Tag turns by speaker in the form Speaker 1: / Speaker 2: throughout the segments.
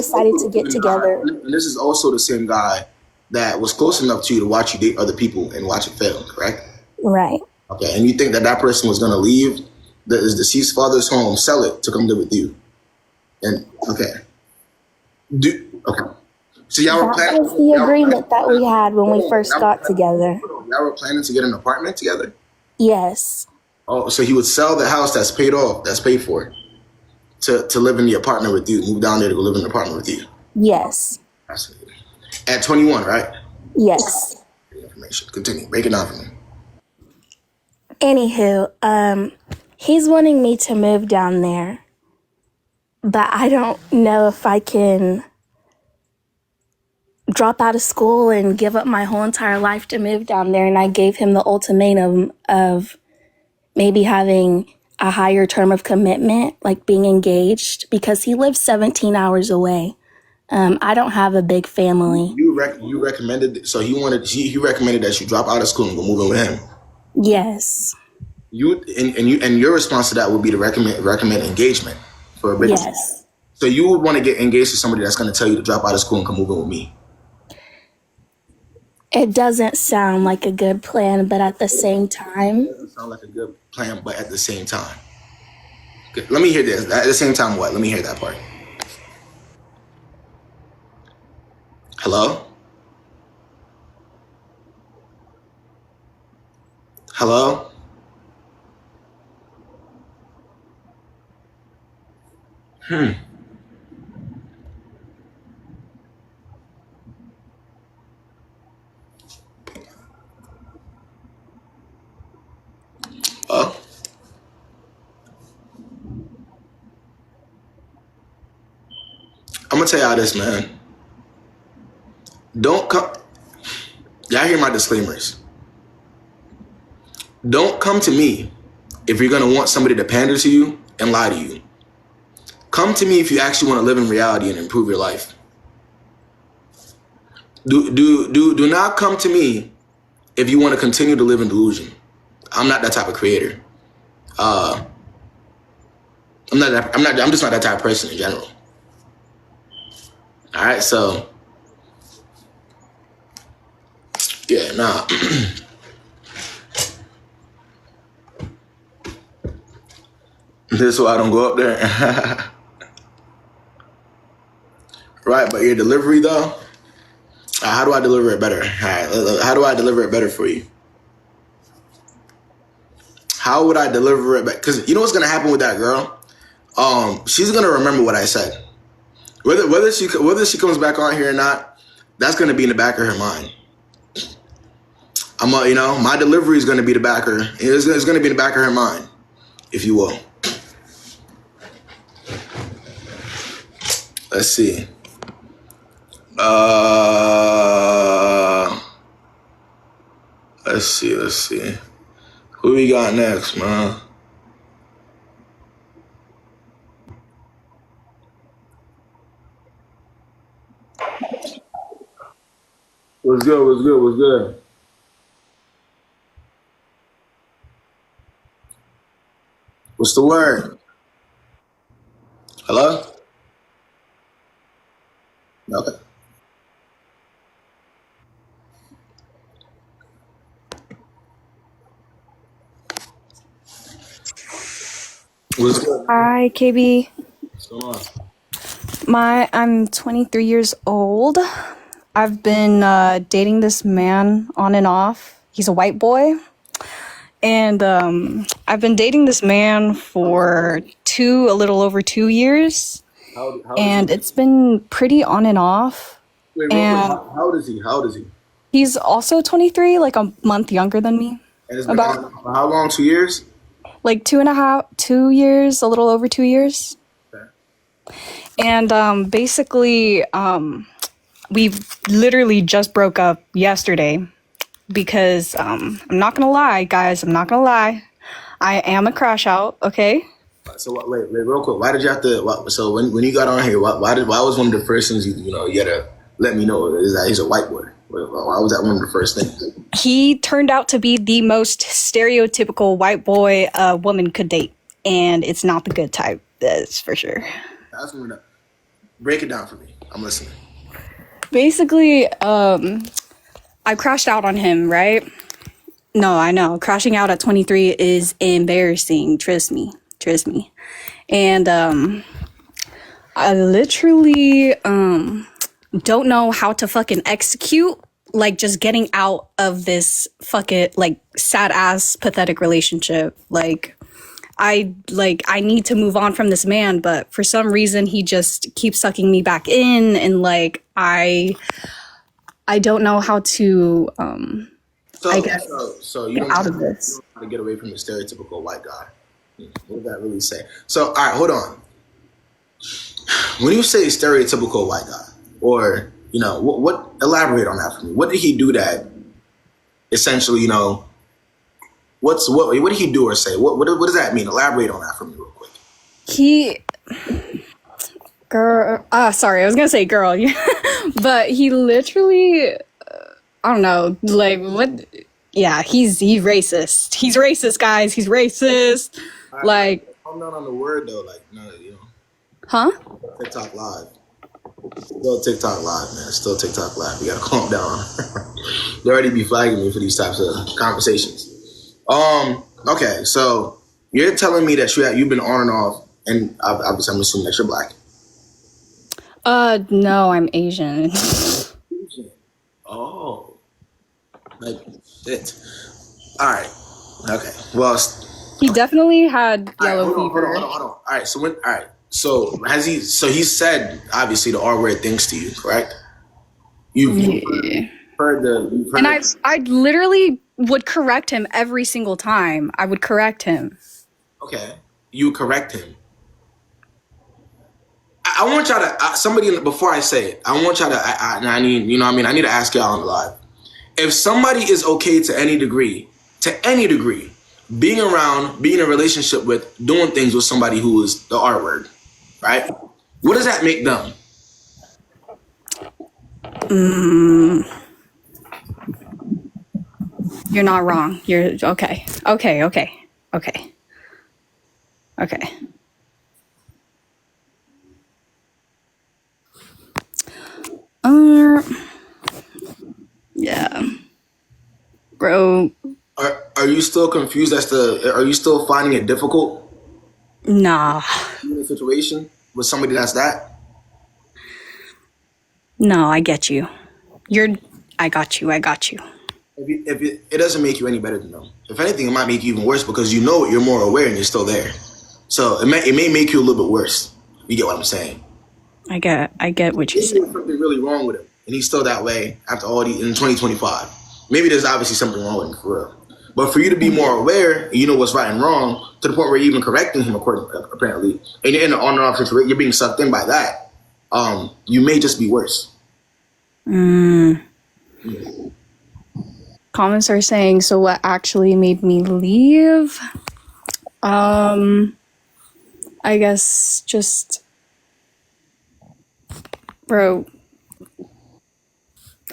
Speaker 1: decided to get together.
Speaker 2: And this is also the same guy that was close enough to you to watch you date other people and watch it fail, correct?
Speaker 1: Right.
Speaker 2: Okay, and you think that that person was going to leave the deceased father's home, sell it to come live with you? And okay, okay. So y'all were
Speaker 1: That
Speaker 2: planning.
Speaker 1: was the agreement that we had when we first got together.
Speaker 2: Y'all were planning to get an apartment together.
Speaker 1: Yes.
Speaker 2: Oh, so he would sell the house that's paid off, that's paid for, to live in the apartment with you, move down there to go live in the apartment with you.
Speaker 1: Yes.
Speaker 2: Fascinating. At 21, right?
Speaker 1: Yes.
Speaker 2: Information. Continue. Break it down for me.
Speaker 1: Anywho, he's wanting me to move down there, but I don't know if I can drop out of school and give up my whole entire life to move down there. And I gave him the ultimatum of maybe having a higher term of commitment, like being engaged, because he lives 17 hours away. I don't have a big family.
Speaker 2: You recommended, so he recommended that you drop out of school and go move in with him.
Speaker 1: Yes.
Speaker 2: And your response to that would be to recommend engagement for a big.
Speaker 1: Yes.
Speaker 2: So you would want to get engaged to somebody that's going to tell you to drop out of school and come move in with me.
Speaker 1: It doesn't sound like a good plan, but at the same time.
Speaker 2: It doesn't sound like a good plan, but at the same time. Okay, let me hear this. At the same time, what? Let me hear that part. Hello? Hello? Well, I'm gonna tell y'all this, man. Don't come. Y'all hear my disclaimers. Don't come to me if you're gonna want somebody to pander to you and lie to you. Come to me if you actually want to live in reality and improve your life. Do not come to me if you want to continue to live in delusion. I'm not that type of creator. I'm just not that type of person in general. All right, so yeah, nah. This is why I don't go up there. Right, but your delivery though, how do I deliver it better? All right, how do I deliver it better for you? How would I deliver it better? Because you know what's gonna happen with that girl? She's gonna remember what I said. Whether she comes back on here or not, that's gonna be in the back of her mind. My delivery is gonna be the back of her. It's gonna be in the back of her mind, if you will. Let's see. Let's see. Who we got next, man? What's good? What's the word? Hello? Okay. What's good?
Speaker 3: Hi, KB.
Speaker 2: What's going on?
Speaker 3: I'm 23 years old. I've been dating this man on and off. He's a white boy. And I've been dating this man for a little over 2 years.
Speaker 2: How
Speaker 3: And it's been pretty on and off.
Speaker 2: Wait,
Speaker 3: And
Speaker 2: how old is he? How old is he?
Speaker 3: he's also 23, like a month younger than me.
Speaker 2: And it's been
Speaker 3: About
Speaker 2: how long? 2 years?
Speaker 3: like 2 years, a little over 2 years.
Speaker 2: Okay.
Speaker 3: And basically, we've literally just broke up yesterday because I'm not gonna lie, guys. I'm not gonna lie. I am a crash out. Okay.
Speaker 2: So wait, real quick. Why did you have to? So when you got on here, why was one of the first things you had to let me know is that he's a white boy? Why was that one of the first things?
Speaker 3: He turned out to be the most stereotypical white boy a woman could date, and it's not the good type. That's for sure.
Speaker 2: That's one of the, Break it down for me. I'm listening.
Speaker 3: Basically, I crashed out on him, right? No, I know. Crashing out at 23 is embarrassing. Trust me. Trust me. And I literally don't know how to fucking execute like just getting out of this fucking like sad ass pathetic relationship. I need to move on from this man, but for some reason he just keeps sucking me back in, and like I don't know how to I guess
Speaker 2: So you
Speaker 3: get
Speaker 2: don't
Speaker 3: out of
Speaker 2: you
Speaker 3: this.
Speaker 2: don't know how to get away from the stereotypical white guy. What does that really say? So, all right, hold on. When you say stereotypical white guy, or what elaborate on that for me. What did he do that essentially, what did he do or say? What does that mean? Elaborate on that for me real quick.
Speaker 3: He girl sorry, I was gonna say girl. But he literally I don't know, like what yeah, he's racist. He's racist, guys. He's racist. Like
Speaker 2: I'm not on the word though, like
Speaker 3: huh?
Speaker 2: TikTok live. Still TikTok live, man. Still TikTok live. We gotta calm down. They already be flagging me for these types of conversations. Okay, so you're telling me that you've been on and off, and obviously I'm assuming that you're black.
Speaker 3: No, I'm Asian.
Speaker 2: Oh, like it. All right. Okay. Well,
Speaker 3: He definitely had yellow fever.
Speaker 2: Hold on. All right. So has he? So he said obviously the R word things to you, correct? You've heard
Speaker 3: and I literally would correct him every single time. I would correct him.
Speaker 2: Okay, you correct him. I want y'all to somebody before I say it. I want y'all to. I need I need to ask y'all on the live. If somebody is okay to any degree, being in a relationship with, doing things with somebody who is the R word, right? What does that make them?
Speaker 3: You're not wrong. You're okay. Okay. Yeah. Bro.
Speaker 2: Are you still confused are you still finding it difficult
Speaker 3: Nah.
Speaker 2: in a situation with somebody that's that?
Speaker 3: No, I get you. I got you.
Speaker 2: If it doesn't make you any better than them. If anything, it might make you even worse because you're more aware and you're still there. So it may make you a little bit worse. You get what I'm saying?
Speaker 3: I get what you
Speaker 2: Maybe
Speaker 3: said.
Speaker 2: there's something really wrong with him, and he's still that way after all in 2025. Maybe there's obviously something wrong with him for real. But for you to be more aware, and you know what's right and wrong, to the point where you're even correcting him, apparently, and you're in an on and off situation, you're being sucked in by that. You may just be worse.
Speaker 3: Comments are saying, so what actually made me leave? I guess just, bro,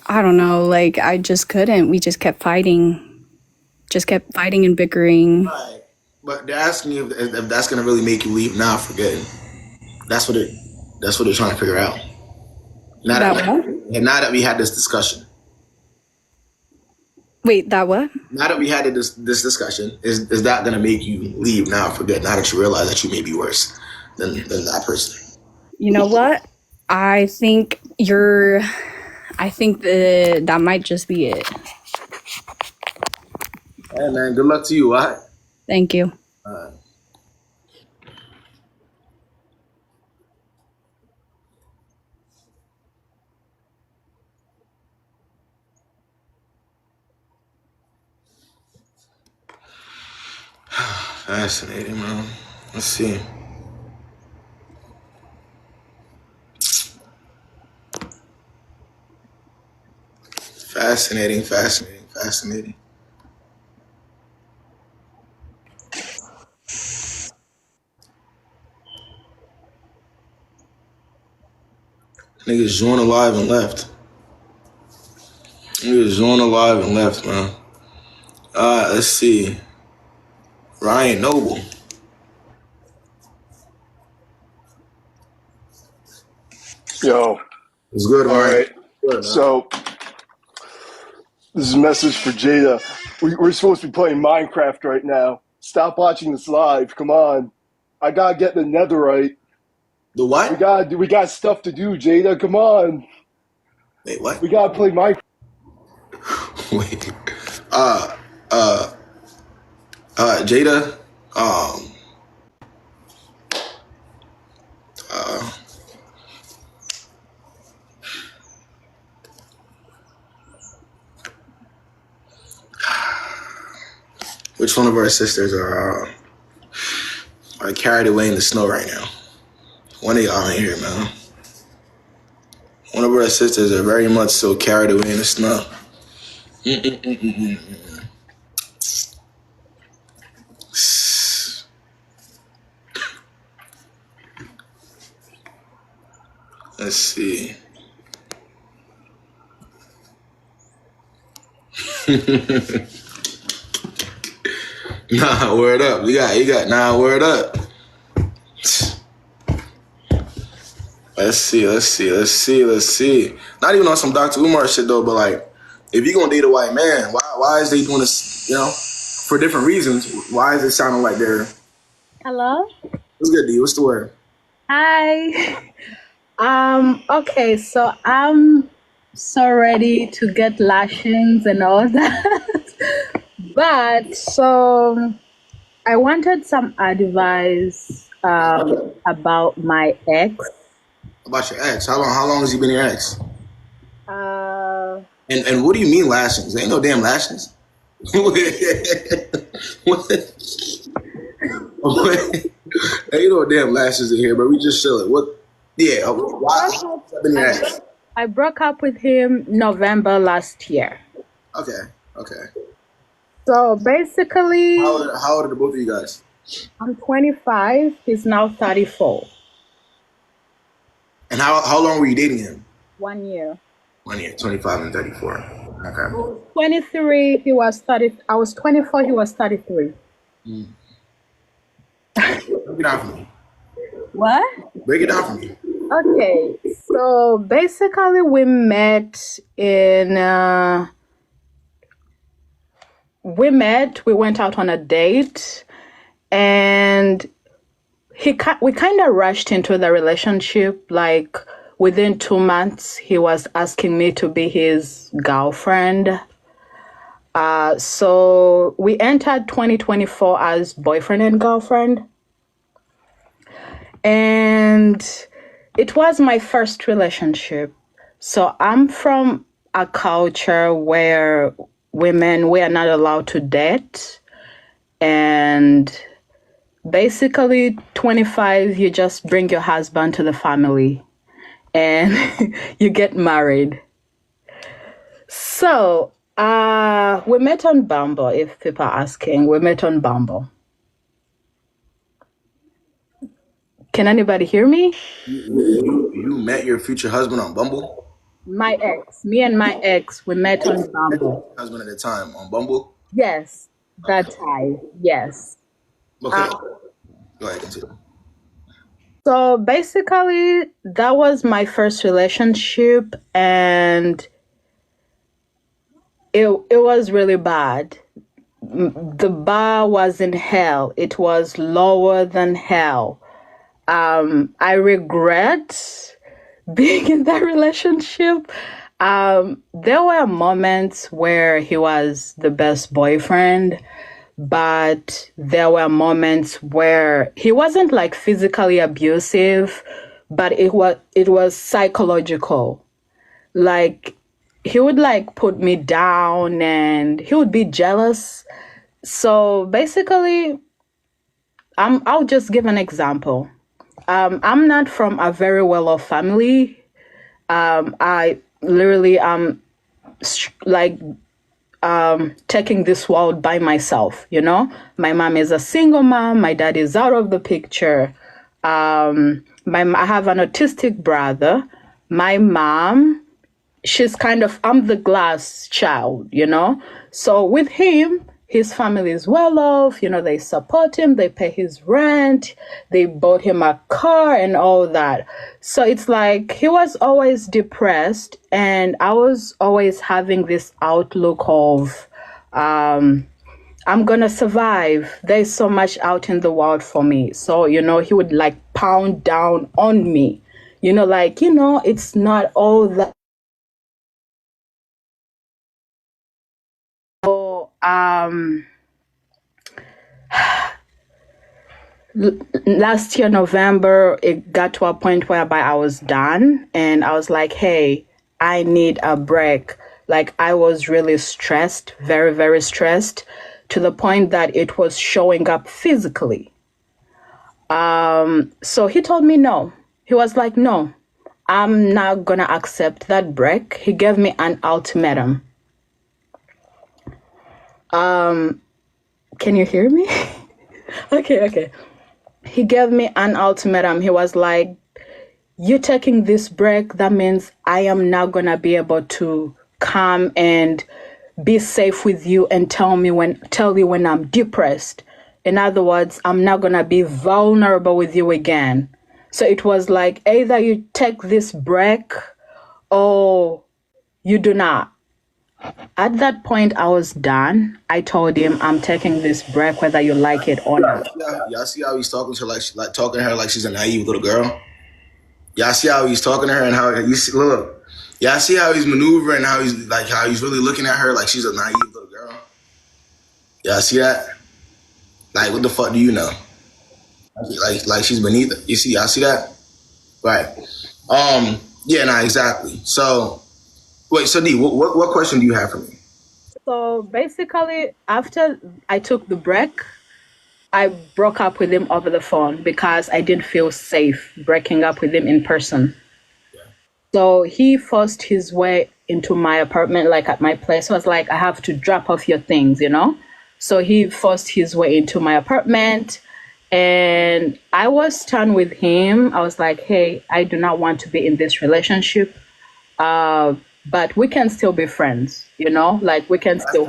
Speaker 3: I don't know, like I just couldn't. We just kept fighting. And bickering.
Speaker 2: Right. But they're asking you if that's gonna really make you leave. Nah, forget it. That's what they're trying to figure out. Now that we had this discussion.
Speaker 3: Wait, that what?
Speaker 2: Now that we had this discussion, is that gonna make you leave? Now forget. Now that you realize that you may be worse than that person.
Speaker 3: You know what? I think that might just be it.
Speaker 2: Hey man, good luck to you. All right.
Speaker 3: Thank you.
Speaker 2: Fascinating, man. Let's see. Fascinating. Niggas joined alive and left. Man. Let's see. Ryan Noble.
Speaker 4: Yo,
Speaker 2: It's good,
Speaker 4: all
Speaker 2: man.
Speaker 4: right.
Speaker 2: Good, man.
Speaker 4: So this is a message for Jada. We're supposed to be playing Minecraft right now. Stop watching this live. Come on. I gotta get the netherite.
Speaker 2: The what?
Speaker 4: We got stuff to do, Jada. Come on.
Speaker 2: Wait, what?
Speaker 4: We gotta play Minecraft.
Speaker 2: Wait. Jada. Which one of our sisters are carried away in the snow right now? One of y'all in here, man. One of our sisters are very much so carried away in the snow. Let's see. Nah, word up. You got nah, word up. Let's see. Not even on some Dr. Umar shit though, but like, if you gonna date a white man, why is they doing this, for different reasons? Why is it sounding like they're...
Speaker 5: Hello?
Speaker 2: What's good, D? What's the word?
Speaker 5: Hi. Okay, so I'm so ready to get lashings and all that. But so I wanted some advice about my ex.
Speaker 2: About your ex. How long has he been your ex?
Speaker 5: Uh,
Speaker 2: And what do you mean lashings? There ain't no damn lashings. What? Ain't no damn lashes in here, but we just chilling. What? Yeah. Why has that been your ex?
Speaker 5: I broke up with him November last year.
Speaker 2: Okay.
Speaker 5: So basically,
Speaker 2: How old are the both of you guys?
Speaker 5: I'm 25. He's now 34.
Speaker 2: And how long were you dating him?
Speaker 5: 1 year.
Speaker 2: 1 year, 25 and 34. Okay.
Speaker 5: 23, he was 30. I was 24, he was 33.
Speaker 2: Break it down for me.
Speaker 5: What?
Speaker 2: Break it down for me.
Speaker 5: Okay, so basically we met we went out on a date, and we kind of rushed into the relationship. Like within 2 months, he was asking me to be his girlfriend. So we entered 2024 as boyfriend and girlfriend. And it was my first relationship. So I'm from a culture where women, we are not allowed to date. And basically 25, you just bring your husband to the family and you get married. So we met on Bumble, if people are asking. We met on Bumble. Can anybody hear me?
Speaker 2: You met your future husband on Bumble?
Speaker 5: Me and my ex, we met on Bumble.
Speaker 2: Husband at the time on Bumble?
Speaker 5: Yes, that time, yes.
Speaker 2: Okay. Go ahead, continue.
Speaker 5: So basically, that was my first relationship, and it was really bad. The bar was in hell. It was lower than hell. I regret being in that relationship. There were moments where he was the best boyfriend, but there were moments where he wasn't like physically abusive, but it was psychological. Like he would like put me down and he would be jealous. So basically, I'll just give an example. I'm not from a very well-off family. I literally am taking this world by myself, you know? My mom is a single mom. My dad is out of the picture. I have an autistic brother. My mom, I'm the glass child, you know? So with him, his family is well off, they support him, they pay his rent, they bought him a car and all that. So it's like he was always depressed, and I was always having this outlook of, I'm gonna survive. There's so much out in the world for me. So, he would like pound down on me, it's not all that. So, last year, November, it got to a point whereby I was done, and I was like, hey, I need a break. Like, I was really stressed, very, very stressed, to the point that it was showing up physically. So he told me no. He was like, no, I'm not gonna accept that break. He gave me an ultimatum. Can you hear me? Okay. He gave me an ultimatum. He was like, you taking this break, that means I am not gonna be able to come and be safe with you and tell you when I'm depressed. In other words, I'm not gonna be vulnerable with you again. So it was like, either you take this break or you do not. At that point, I was done. I told him, I'm taking this break whether you like it or not.
Speaker 2: Y'all see how he's talking to her like talking to her like she's a naive little girl? Y'all see how he's talking to her and how you see, look. Y'all see how he's maneuvering, how he's really looking at her like she's a naive little girl? Y'all see that? Like, what the fuck do you know? Like she's beneath it. Y'all see that? Right. Yeah, nah, exactly. So wait, so D, what question do you have for me?
Speaker 5: So basically, after I took the break, I broke up with him over the phone because I didn't feel safe breaking up with him in person. So he forced his way into my apartment, like at my place. I was like, I have to drop off your things, So he forced his way into my apartment, and I was stern with him. I was like, hey, I do not want to be in this relationship, but we can still be friends, Like we can still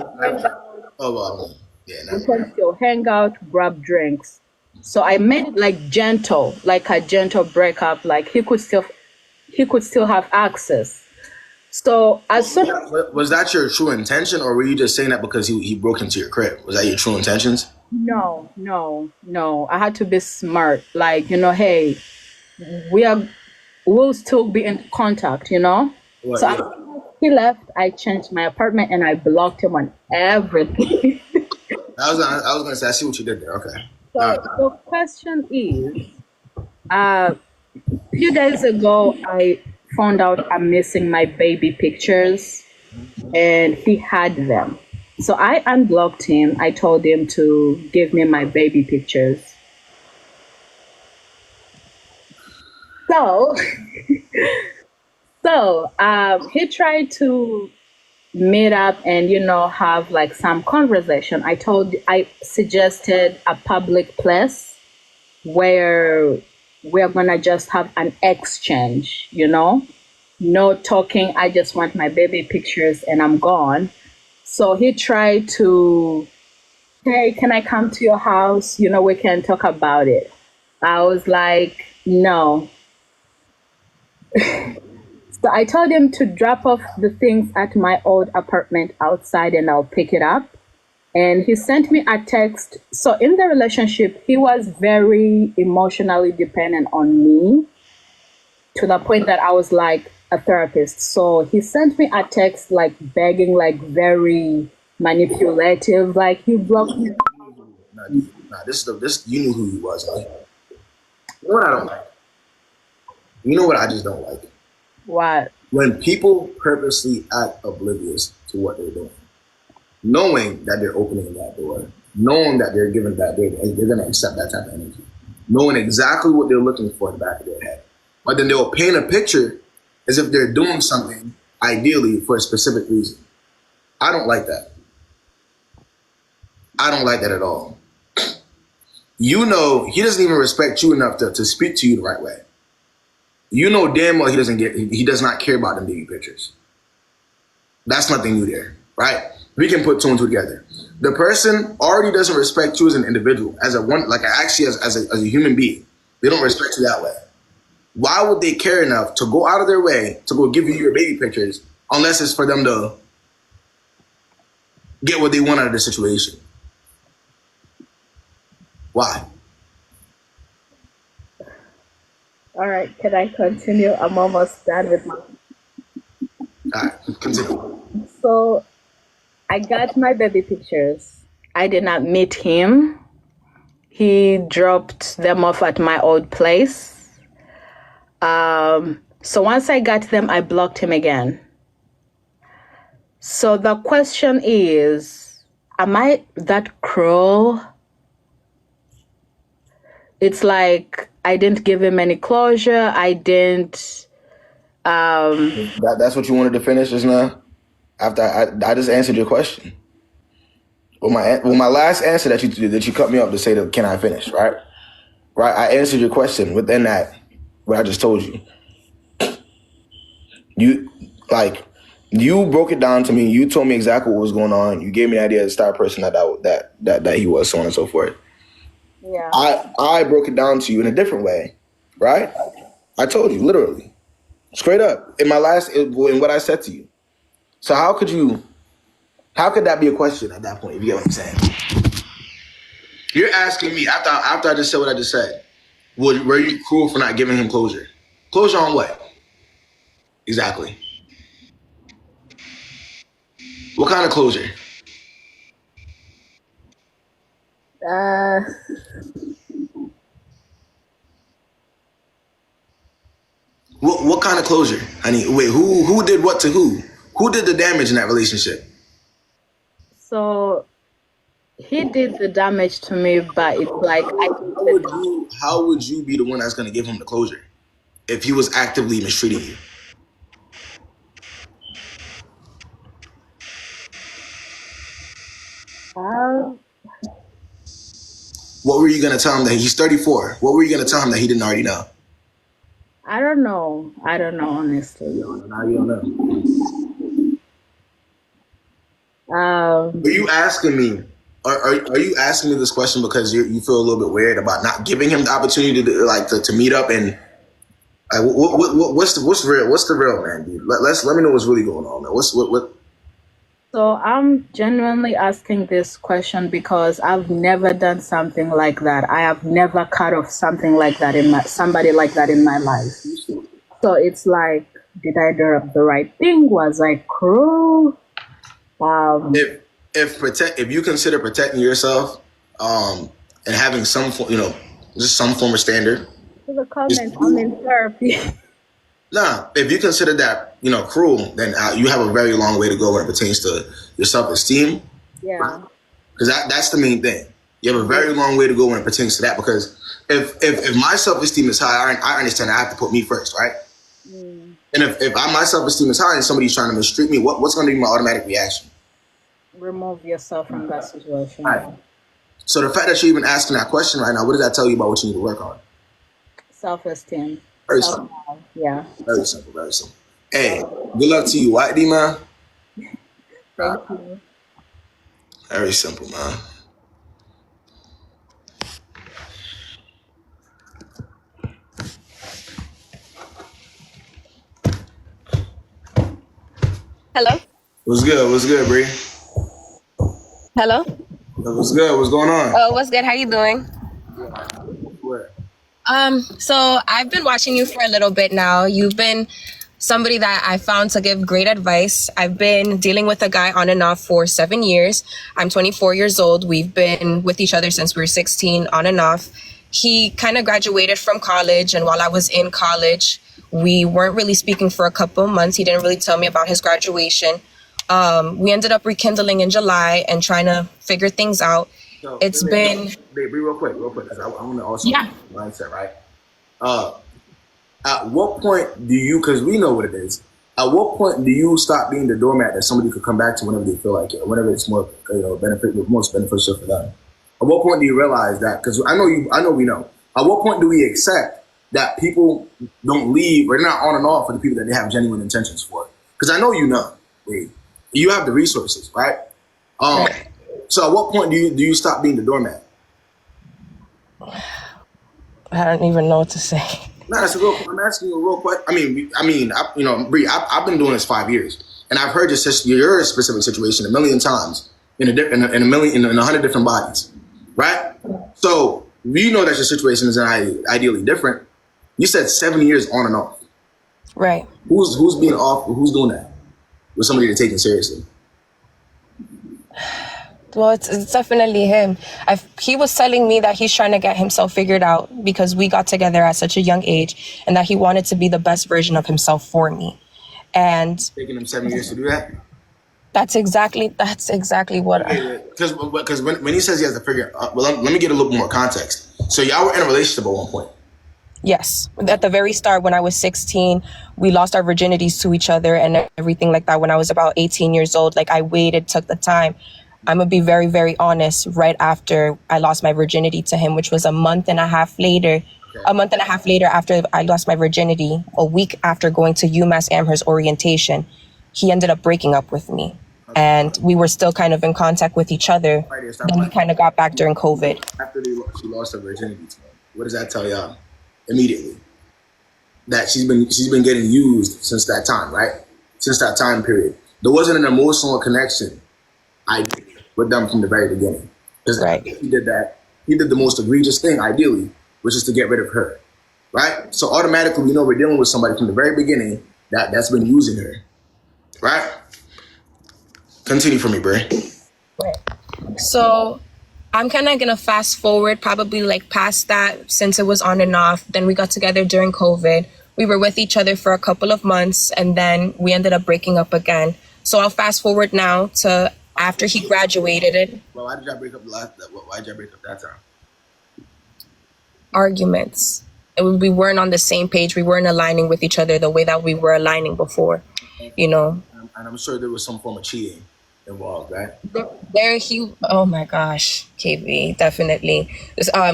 Speaker 2: Oh well, yeah,
Speaker 5: we can still hang out, grab drinks. So I made it like gentle, like a gentle breakup. Like he could still have access. So as soon as
Speaker 2: Was that your true intention, or were you just saying that because he broke into your crib? Was that your true intentions?
Speaker 5: no, I had to be smart. Like, hey, we'll still be in contact,
Speaker 2: What,
Speaker 5: So
Speaker 2: yeah.
Speaker 5: after he left, I changed my apartment and I blocked him on everything.
Speaker 2: I was gonna say I see what you did there. Okay.
Speaker 5: So
Speaker 2: All right.
Speaker 5: the question is, a few days ago, I found out I'm missing my baby pictures, and he had them. So I unblocked him. I told him to give me my baby pictures. So, he tried to meet up and have like some conversation. I suggested a public place where we're gonna just have an exchange, no talking. I just want my baby pictures and I'm gone. So he tried to, hey, can I come to your house? We can talk about it. I was like, no. So I told him to drop off the things at my old apartment outside and I'll pick it up. And he sent me a text. So in the relationship, he was very emotionally dependent on me to the point that I was like a therapist. So he sent me a text like begging, like very manipulative, like he blocked me.
Speaker 2: Nah, this you knew who he was. Like, you know what I don't like? You know what I just don't like?
Speaker 5: What?
Speaker 2: When people purposely act oblivious to what they're doing, knowing that they're opening that door, knowing that they're giving that they're going to accept that type of energy, knowing exactly what they're looking for in the back of their head. But then they'll paint a picture as if they're doing something ideally for a specific reason. I don't like that. I don't like that at all. He doesn't even respect you enough to speak to you the right way. You know damn well he does not care about them baby pictures. That's nothing new there, right? We can put two and two together. The person already doesn't respect you as an individual, as a one, like actually as a human being. They don't respect you that way. Why would they care enough to go out of their way to go give you your baby pictures unless it's for them to get what they want out of the situation? Why?
Speaker 5: All right, can I continue? I'm almost done with my.
Speaker 2: All right, continue.
Speaker 5: So I got my baby pictures. I did not meet him. He dropped them off at my old place. So once I got them, I blocked him again. So the question is, am I that cruel? It's like I didn't give him any closure. I didn't.
Speaker 2: That's what you wanted to finish just now? After I just answered your question. Well, my last answer that you cut me off to say that can I finish, right? Right, I answered your question within that what I just told you. You broke it down to me. You told me exactly what was going on. You gave me the idea of the type of person that he was, so on and so forth.
Speaker 5: Yeah.
Speaker 2: I broke it down to you in a different way, right? I told you literally, straight up in what I said to you. So how could that be a question at that point? If you get what I'm saying, you're asking me after I just said what I just said. Were you cruel for not giving him closure? Closure on what? Exactly. What kind of closure? What kind of closure? Honey, wait, who did what to who? Who did the damage in that relationship?
Speaker 5: So he did the damage to me, but it's like
Speaker 2: How would you be the one that's going to give him the closure if he was actively mistreating you? What were you going to tell him that he's 34? What were you going to tell him that he didn't already know?
Speaker 5: I don't know, honestly.
Speaker 2: Now you don't know.
Speaker 5: Are
Speaker 2: Are you asking me? Are you asking me this question because you feel a little bit weird about not giving him the opportunity to meet up and what's the real? What's the real, man, dude? Let me know what's really going on, man. What?
Speaker 5: So I'm genuinely asking this question because I've never done something like that. I have never cut off something like that somebody like that in my life. So it's like, did I do the right thing? Was I cruel?
Speaker 2: If you consider protecting yourself, and having some just some form of standard.
Speaker 5: The comment, I'm in therapy.
Speaker 2: Nah, if you consider that cruel, then you have a very long way to go when it pertains to your self-esteem.
Speaker 5: Yeah.
Speaker 2: Because that's the main thing. You have a very long way to go when it pertains to that. Because if my self-esteem is high, I understand I have to put me first, right? And if my self-esteem is high and somebody's trying to mistreat me, what's going to be my automatic reaction?
Speaker 5: Remove yourself from that situation.
Speaker 2: All right. So the fact that you're even asking that question right now, what does that tell you about what you need to work on?
Speaker 5: Self-esteem.
Speaker 2: Very simple.
Speaker 5: Yeah.
Speaker 2: Very simple. Very simple. Hey, good luck to you, White D, man.
Speaker 5: Thank you.
Speaker 2: Very simple, man.
Speaker 6: Hello?
Speaker 2: What's good? What's good, Bree?
Speaker 6: Hello?
Speaker 2: What's good? What's going on?
Speaker 6: Oh, what's good? How you doing?
Speaker 2: Where?
Speaker 6: So I've been watching you for a little bit now. You've been somebody that I found to give great advice. I've been dealing with a guy on and off for 7 years. I'm 24 years old. We've been with each other since we were 16, on and off. He kind of graduated from college, and while I was in college, we weren't really speaking for a couple of months. He didn't really tell me about his graduation. We ended up rekindling in July and trying to figure things out.
Speaker 2: So,
Speaker 6: It's been...
Speaker 2: Babe, real quick, because I want to also
Speaker 6: Yeah.
Speaker 2: mindset, right? At what point do you, because we know what it is, at what point do you stop being the doormat that somebody could come back to whenever they feel like it, or whenever it's more, most beneficial for them? At what point do you realize that? Because I know we know. At what point do we accept that people don't leave or not on and off for the people that they have genuine intentions for? Because I know you know, Wade, you have the resources, right? So at what point do you stop being the doormat?
Speaker 6: I don't even know what to say.
Speaker 2: No, that's a real. I'm asking you a real question. Bree, I've been doing this 5 years, and I've heard your specific situation a million times in a 100 different bodies, right? So we know that your situation is ideally different. You said 7 years on and off.
Speaker 6: Right.
Speaker 2: Who's being off? Who's doing that with somebody to take it seriously?
Speaker 6: Well, it's definitely him. He was telling me that he's trying to get himself figured out because we got together at such a young age, and that he wanted to be the best version of himself for me. And
Speaker 2: Taking him 7 years to do that.
Speaker 6: That's exactly what.
Speaker 2: Because when he says he has to figure, let me get a little more context. So y'all were in a relationship at one point.
Speaker 6: Yes, at the very start, when I was 16, we lost our virginities to each other and everything like that. When I was about 18 years old, like I waited, took the time. I'm gonna be very, very honest. Right after I lost my virginity to him, which was a month and a half later after I lost my virginity, a week after going to UMass Amherst orientation, he ended up breaking up with me. And we were still kind of in contact with each other. Then we kind of got back during COVID.
Speaker 2: After she lost her virginity to him, what does that tell y'all immediately? That she's been getting used since that time, right? Since that time period. There wasn't an emotional connection with them from the very beginning. Because
Speaker 6: right.
Speaker 2: He did that. He did the most egregious thing, ideally, which is to get rid of her, right? So automatically, we know we're dealing with somebody from the very beginning that's been using her, right? Continue for me, Bray.
Speaker 6: Right. So I'm kind of going to fast forward probably like past that, since it was on and off. Then we got together during COVID. We were with each other for a couple of months, and then we ended up breaking up again. So I'll fast forward now to after he graduated.
Speaker 2: Well, why did y'all break up why did y'all break up that time?
Speaker 6: Arguments. We weren't on the same page. We weren't aligning with each other the way that we were aligning before, you know.
Speaker 2: And I'm sure there was some form of cheating involved, right?
Speaker 6: Oh my gosh, Kayb, definitely.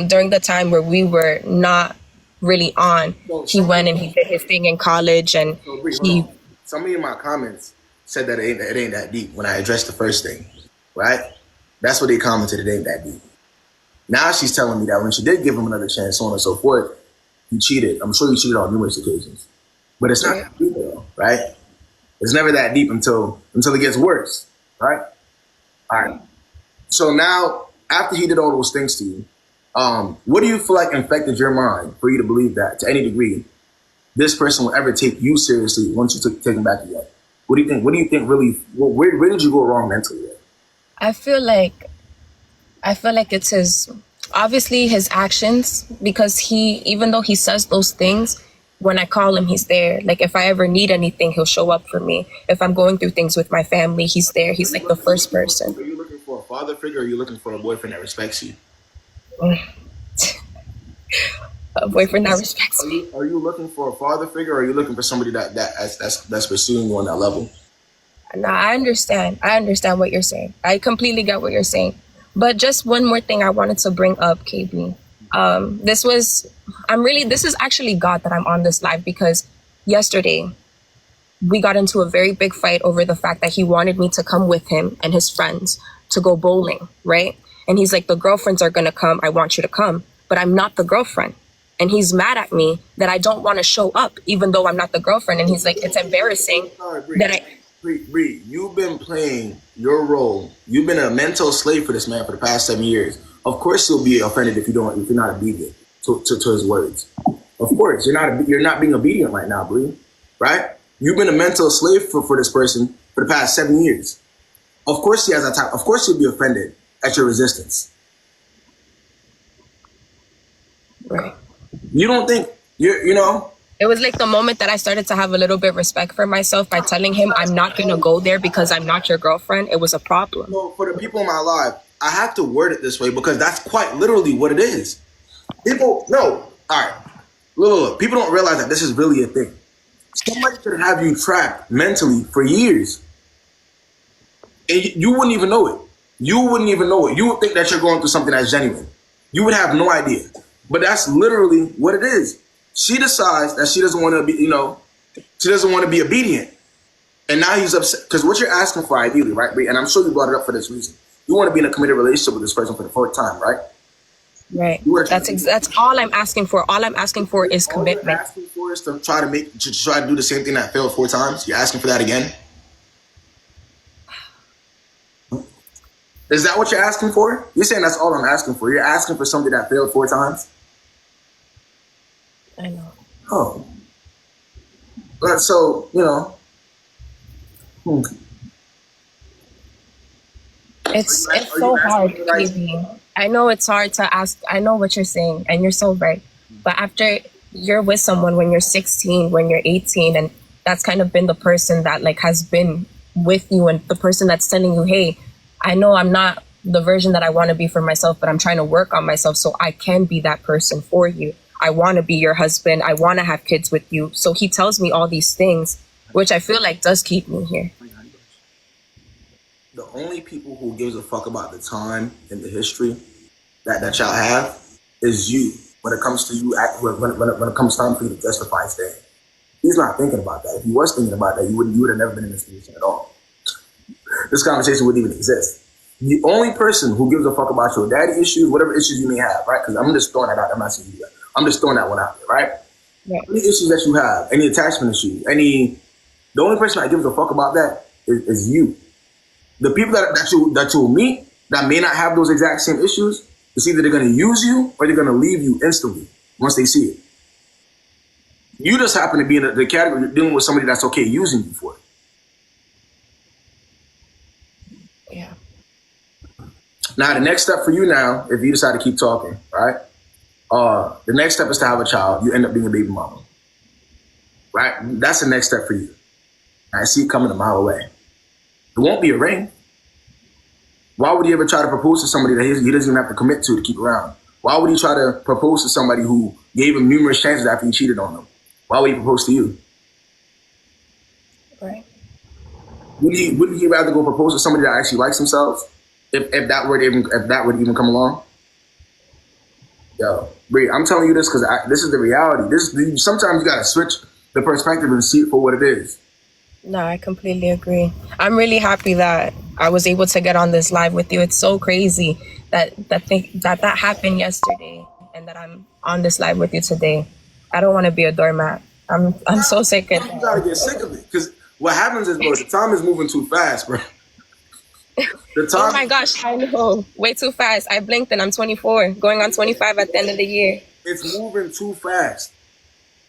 Speaker 6: During the time where we were not really on, he went and he did his thing in college, and
Speaker 2: somebody in my comments said that it ain't that deep when I addressed the first thing, right? That's what they commented, it ain't that deep. Now she's telling me that when she did give him another chance, so on and so forth, he cheated. I'm sure he cheated on numerous occasions. But it's not that deep though, right? It's never that deep until it gets worse, right? All right. So now, after he did all those things to you, what do you feel like infected your mind for you to believe that, to any degree, this person will ever take you seriously once you take him back again? What do you think? What do you think really? Where did you go wrong mentally?
Speaker 6: I feel like it's obviously his actions, because even though he says those things, when I call him, he's there. Like if I ever need anything, he'll show up for me. If I'm going through things with my family, he's there. He's like the first person.
Speaker 2: Are you looking for a father figure, or are you looking for a boyfriend that respects you?
Speaker 6: A boyfriend that respects me.
Speaker 2: Are you looking for a father figure, or are you looking for somebody that's pursuing you on that level?
Speaker 6: No, I understand what you're saying. I completely get what you're saying. But just one more thing I wanted to bring up, Kayb. This is actually God that I'm on this live, because yesterday we got into a very big fight over the fact that he wanted me to come with him and his friends to go bowling, right? And he's like, the girlfriends are going to come. I want you to come. But I'm not the girlfriend. And he's mad at me that I don't want to show up, even though I'm not the girlfriend. And he's like, it's embarrassing
Speaker 2: Bree, you've been playing your role. You've been a mental slave for this man for the past 7 years. Of course you'll be offended if you're not obedient to his words. Of course, you're not being obedient right now, Bree. Right? You've been a mental slave for this person for the past 7 years. Of course he has that time. Of course you'll be offended at your resistance.
Speaker 6: Right.
Speaker 2: You don't think
Speaker 6: It was like the moment that I started to have a little bit respect for myself by telling him I'm not going to go there because I'm not your girlfriend. It was a problem.
Speaker 2: So for the people in my life, I have to word it this way because that's quite literally what it is. Look. People don't realize that this is really a thing. Somebody could have you trapped mentally for years, and you wouldn't even know it. You wouldn't even know it. You would think that you're going through something that's genuine. You would have no idea. But that's literally what it is. She decides that she doesn't want to be, she doesn't want to be obedient. And now he's upset because what you're asking for ideally, right? And I'm sure you brought it up for this reason. You want to be in a committed relationship with this person for the fourth time, right?
Speaker 6: Right. That's all I'm asking for. All I'm asking for is
Speaker 2: All you're
Speaker 6: commitment.
Speaker 2: asking for is to try to do the same thing that failed 4 times. You're asking for that again. Is that what you're asking for? You're saying that's all I'm asking for. You're asking for something that failed 4 times.
Speaker 6: I know.
Speaker 2: Oh. But so, you know.
Speaker 6: It's so hard, Kayb. I know it's hard to ask. I know what you're saying, and you're so right. But after you're with someone when you're 16, when you're 18, and that's kind of been the person that like has been with you, and the person that's telling you, hey, I know I'm not the version that I want to be for myself, but I'm trying to work on myself so I can be that person for you. I want to be your husband. I want to have kids with you. So he tells me all these things, which I feel like does keep me here.
Speaker 2: The only people who gives a fuck about the time and the history that y'all have is you. When it comes to you, when it comes time for you to justify staying, he's not thinking about that. If he was thinking about that, you would have never been in this position at all. This conversation wouldn't even exist. The only person who gives a fuck about your daddy issues, whatever issues you may have, right? Because I'm just throwing that out. I'm not saying you. I'm just throwing that one out there, right?
Speaker 6: Yeah.
Speaker 2: Any issues that you have, any attachment issues, the only person that gives a fuck about that is you. The people that you'll meet that may not have those exact same issues, it's either they're going to use you or they're going to leave you instantly once they see it. You just happen to be in the category dealing with somebody that's okay using you for it.
Speaker 6: Yeah.
Speaker 2: Now, the next step for you now, if you decide to keep talking, right? The next step is to have a child. You end up being a baby mama, right? That's the next step for you. I see it coming a mile away. It won't be a ring. Why would he ever try to propose to somebody that he doesn't even have to commit to keep around? Why would he try to propose to somebody who gave him numerous chances after he cheated on them? Why would he propose to you?
Speaker 6: Right.
Speaker 2: Wouldn't he rather go propose to somebody that actually likes themselves? If that would even come along? Yo, Bree, I'm telling you this because this is the reality. Sometimes you gotta switch the perspective and see it for what it is.
Speaker 6: No, I completely agree. I'm really happy that I was able to get on this live with you. It's so crazy that happened yesterday and that I'm on this live with you today. I don't want to be a doormat. I'm so sick of it.
Speaker 2: You gotta get sick of it because what happens is, bro, the time is moving too fast, bro.
Speaker 6: Oh my gosh, I know. Way too fast. I blinked and I'm 24, going on 25 at the end of the year.
Speaker 2: It's moving too fast.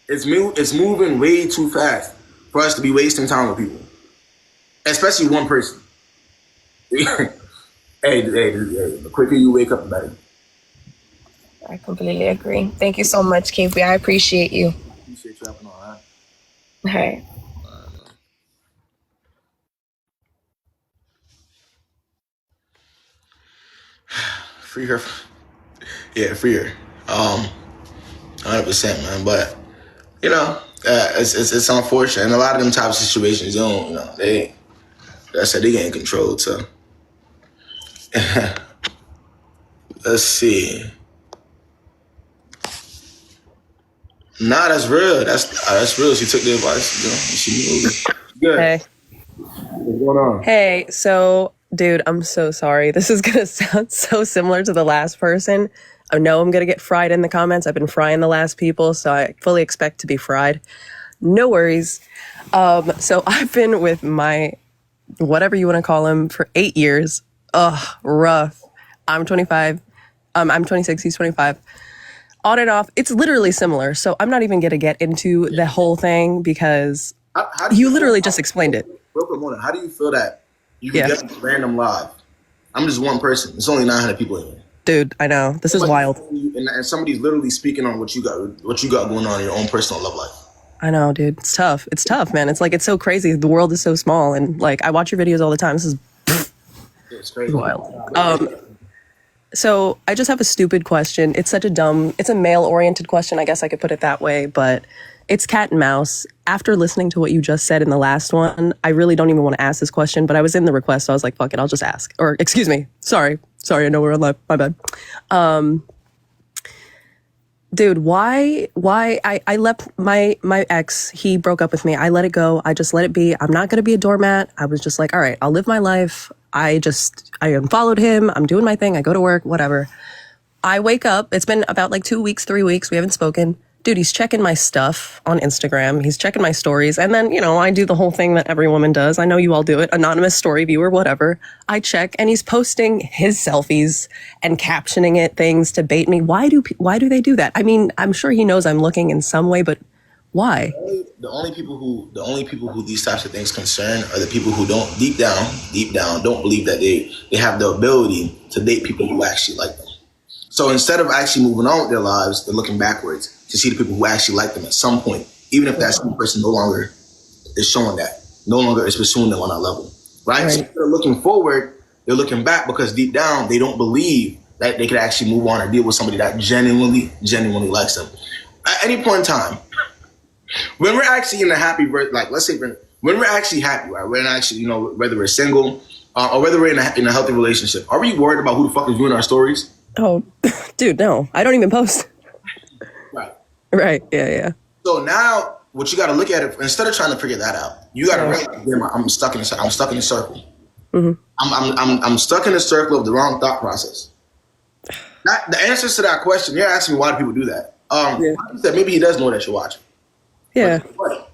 Speaker 2: It's moving way too fast for us to be wasting time with people, especially one person. Hey, the quicker you wake up, the better.
Speaker 6: I completely agree. Thank you so much, Kayb. I appreciate you.
Speaker 2: Appreciate you having on, all right?
Speaker 6: All right.
Speaker 2: Free her. Yeah, free her. 100%, man. But you know, it's unfortunate. And a lot of them type of situations, they get in control. So let's see. Nah, that's real. That's real. She took the advice. She moved. Good.
Speaker 7: Hey.
Speaker 2: What's going on?
Speaker 7: Hey, so, dude, I'm so sorry. This is going to sound so similar to the last person. I know I'm going to get fried in the comments. I've been frying the last people, so I fully expect to be fried. No worries. So I've been with my, whatever you want to call him, for 8 years. Ugh, rough. I'm 25. I'm 26. He's 25. On and off. It's literally similar. So I'm not even going to get into the whole thing because
Speaker 2: How do
Speaker 7: you literally just explained it.
Speaker 2: Real quick, Mona, how do you feel that you can get a random live? I'm just one person. It's only 900 people in here.
Speaker 7: Dude, I know. This is wild.
Speaker 2: And somebody's literally speaking on what you got going on in your own personal love life.
Speaker 7: I know, dude. It's tough. It's tough, man. It's like, it's so crazy. The world is so small. And like, I watch your videos all the time. This is
Speaker 2: It's crazy.
Speaker 7: wild. So I just have a stupid question. It's a male-oriented question. I guess I could put it that way, but it's cat and mouse. After listening to what you just said in the last one, I really don't even want to ask this question, but I was in the request, so I was like, fuck it, I'll just ask. Or, excuse me. Sorry, I know we're on live. My bad. Dude, why I left my ex, he broke up with me. I let it go. I just let it be. I'm not going to be a doormat. I was just like, all right, I'll live my life. I unfollowed him. I'm doing my thing. I go to work, whatever. I wake up. It's been about like 2 weeks, 3 weeks. We haven't spoken. Dude, he's checking my stuff on Instagram. He's checking my stories. And then, I do the whole thing that every woman does. I know you all do it. Anonymous story viewer, whatever. I check and he's posting his selfies and captioning it things to bait me. Why do they do that? I mean, I'm sure he knows I'm looking in some way, but why?
Speaker 2: The only people who these types of things concern are the people who don't deep down don't believe that they have the ability to date people who actually like them. So instead of actually moving on with their lives, they're looking backwards to see the people who actually like them at some point, even if that same person no longer is showing that, no longer is pursuing them on that level, right? So instead of looking forward, they're looking back because deep down they don't believe that they could actually move on or deal with somebody that genuinely likes them. At any point in time, when we're actually in a happy, like let's say when we're actually happy, right? We're actually, whether we're single or whether we're in a healthy relationship, are we worried about who the fuck is viewing our stories?
Speaker 7: Oh, dude, no, I don't even post. Right. Yeah.
Speaker 2: So now, what you got to look at it instead of trying to figure that out, you got to realize I'm stuck in a circle.
Speaker 7: Mm-hmm.
Speaker 2: I'm stuck in a circle of the wrong thought process. The answers to that question, you're asking me why do people do that? Like said, maybe he does know that you're watching.
Speaker 7: Yeah.
Speaker 2: But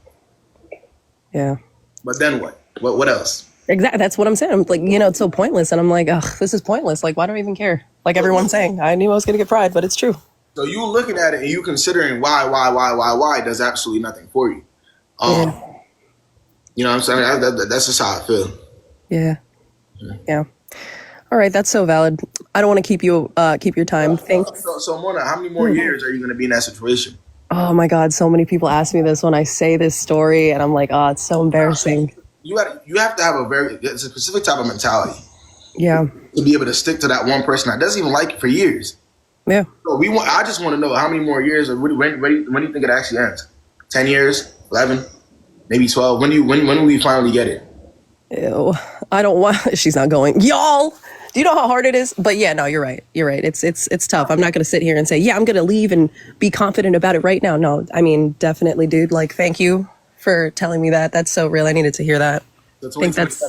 Speaker 7: yeah.
Speaker 2: But then what? What else?
Speaker 7: Exactly. That's what I'm saying. I'm like, it's so pointless. And I'm like, ugh, this is pointless. Like, why do I even care? Like everyone's saying, I knew I was going to get fried, but it's true.
Speaker 2: So you looking at it and you considering why does absolutely nothing for you. You know what I'm saying? That's just how I feel.
Speaker 7: Yeah. All right. That's so valid. I don't want to keep your time. Thanks.
Speaker 2: So Mona, how many more years are you going to be in that situation?
Speaker 7: Oh my God. So many people ask me this when I say this story and I'm like, oh, it's so embarrassing.
Speaker 2: You have to have it's a specific type of mentality.
Speaker 7: Yeah.
Speaker 2: To be able to stick to that one person that doesn't even like you for years.
Speaker 7: Yeah.
Speaker 2: So I just want to know how many more years or when do you think it actually ends? 10 years? 11? Maybe 12? When will we finally get it?
Speaker 7: Ew. I don't want, she's not going, y'all. Do you know how hard it is? But yeah, no, you're right. It's tough. I'm not going to sit here and say, yeah, I'm going to leave and be confident about it right now. No, I mean, definitely, dude. Like, thank you for telling me that. That's so real. I needed to hear that.
Speaker 2: So
Speaker 7: I think that's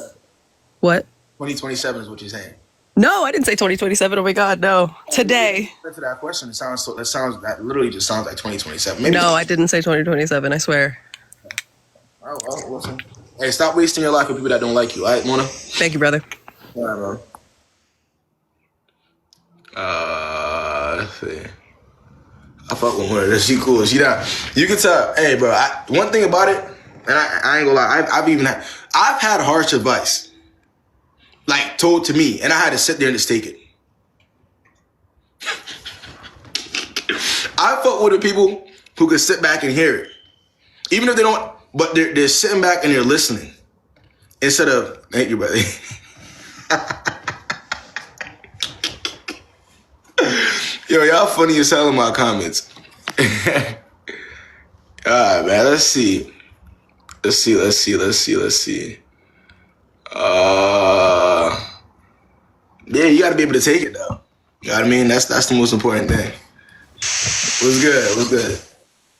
Speaker 7: what?
Speaker 2: 2027 is what you're saying.
Speaker 7: No, I didn't say 2027. Oh my God, no. Today.
Speaker 2: To that question, that literally just sounds like 2027. Maybe
Speaker 7: no, I didn't say 2027. I swear.
Speaker 2: Oh, well, listen. Hey, stop wasting your life with people that don't like you. All right, Mona?
Speaker 7: Thank you, brother.
Speaker 2: All right, bro. Let's see. I fuck with her. She cool. She not. You can tell. Hey, bro. One thing about it, and I ain't gonna lie. I've had harsh advice, like told to me, and I had to sit there and just take it. I fuck with the people who can sit back and hear it, even if they don't. But they're sitting back and they're listening instead of thank you, brother. Yo, y'all funny as hell in my comments. All right, man. Let's see. Yeah, you gotta be able to take it though. You know what I mean? That's the most important thing. What's good?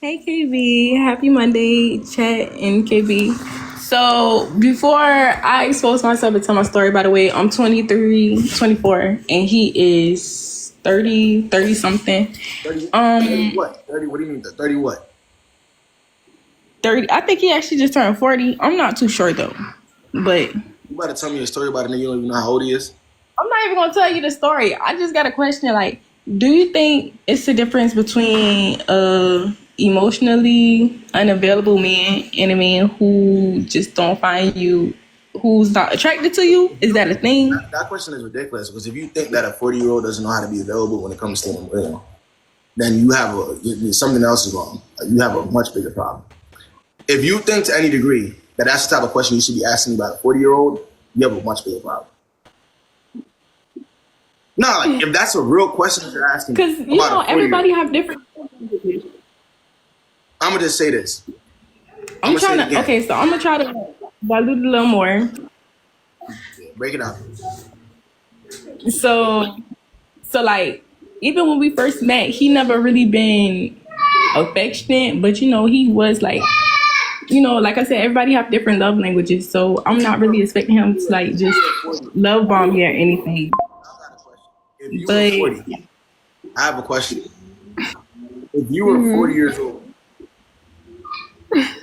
Speaker 8: Hey KB, happy Monday, Chet and KB. So before I expose myself and tell my story, by the way, I'm 24, and he is 30 something.
Speaker 2: 30 what? 30, what do you mean? 30 what?
Speaker 8: 30, I think he actually just turned 40. I'm not too sure though, but.
Speaker 2: You about to tell me a story about a nigga you don't even know how old he is?
Speaker 8: I'm not even gonna tell you the story. I just got a question, like, do you think it's a difference between emotionally unavailable man and a man who just don't find you, who's not attracted to you? Is that a thing?
Speaker 2: That question is ridiculous because if you think that a 40-year-old doesn't know how to be available when it comes to him, then you have something else is wrong. You have a much bigger problem. If you think to any degree that that's the type of question you should be asking about a 40-year-old, you have a much bigger problem. No, like if that's a real question you're asking,
Speaker 8: because you know everybody have different.
Speaker 2: I'm gonna just say this.
Speaker 8: I'm trying to try to dilute it a little more.
Speaker 2: Yeah, break it down.
Speaker 8: So like even when we first met, he never really been affectionate, but he was like you know, like I said, everybody have different love languages, so I'm not really expecting him to like just love bomb me or anything.
Speaker 2: I got a question. If you were
Speaker 8: But
Speaker 2: 40, I have a question. If you were
Speaker 8: mhm.
Speaker 2: 40 years old,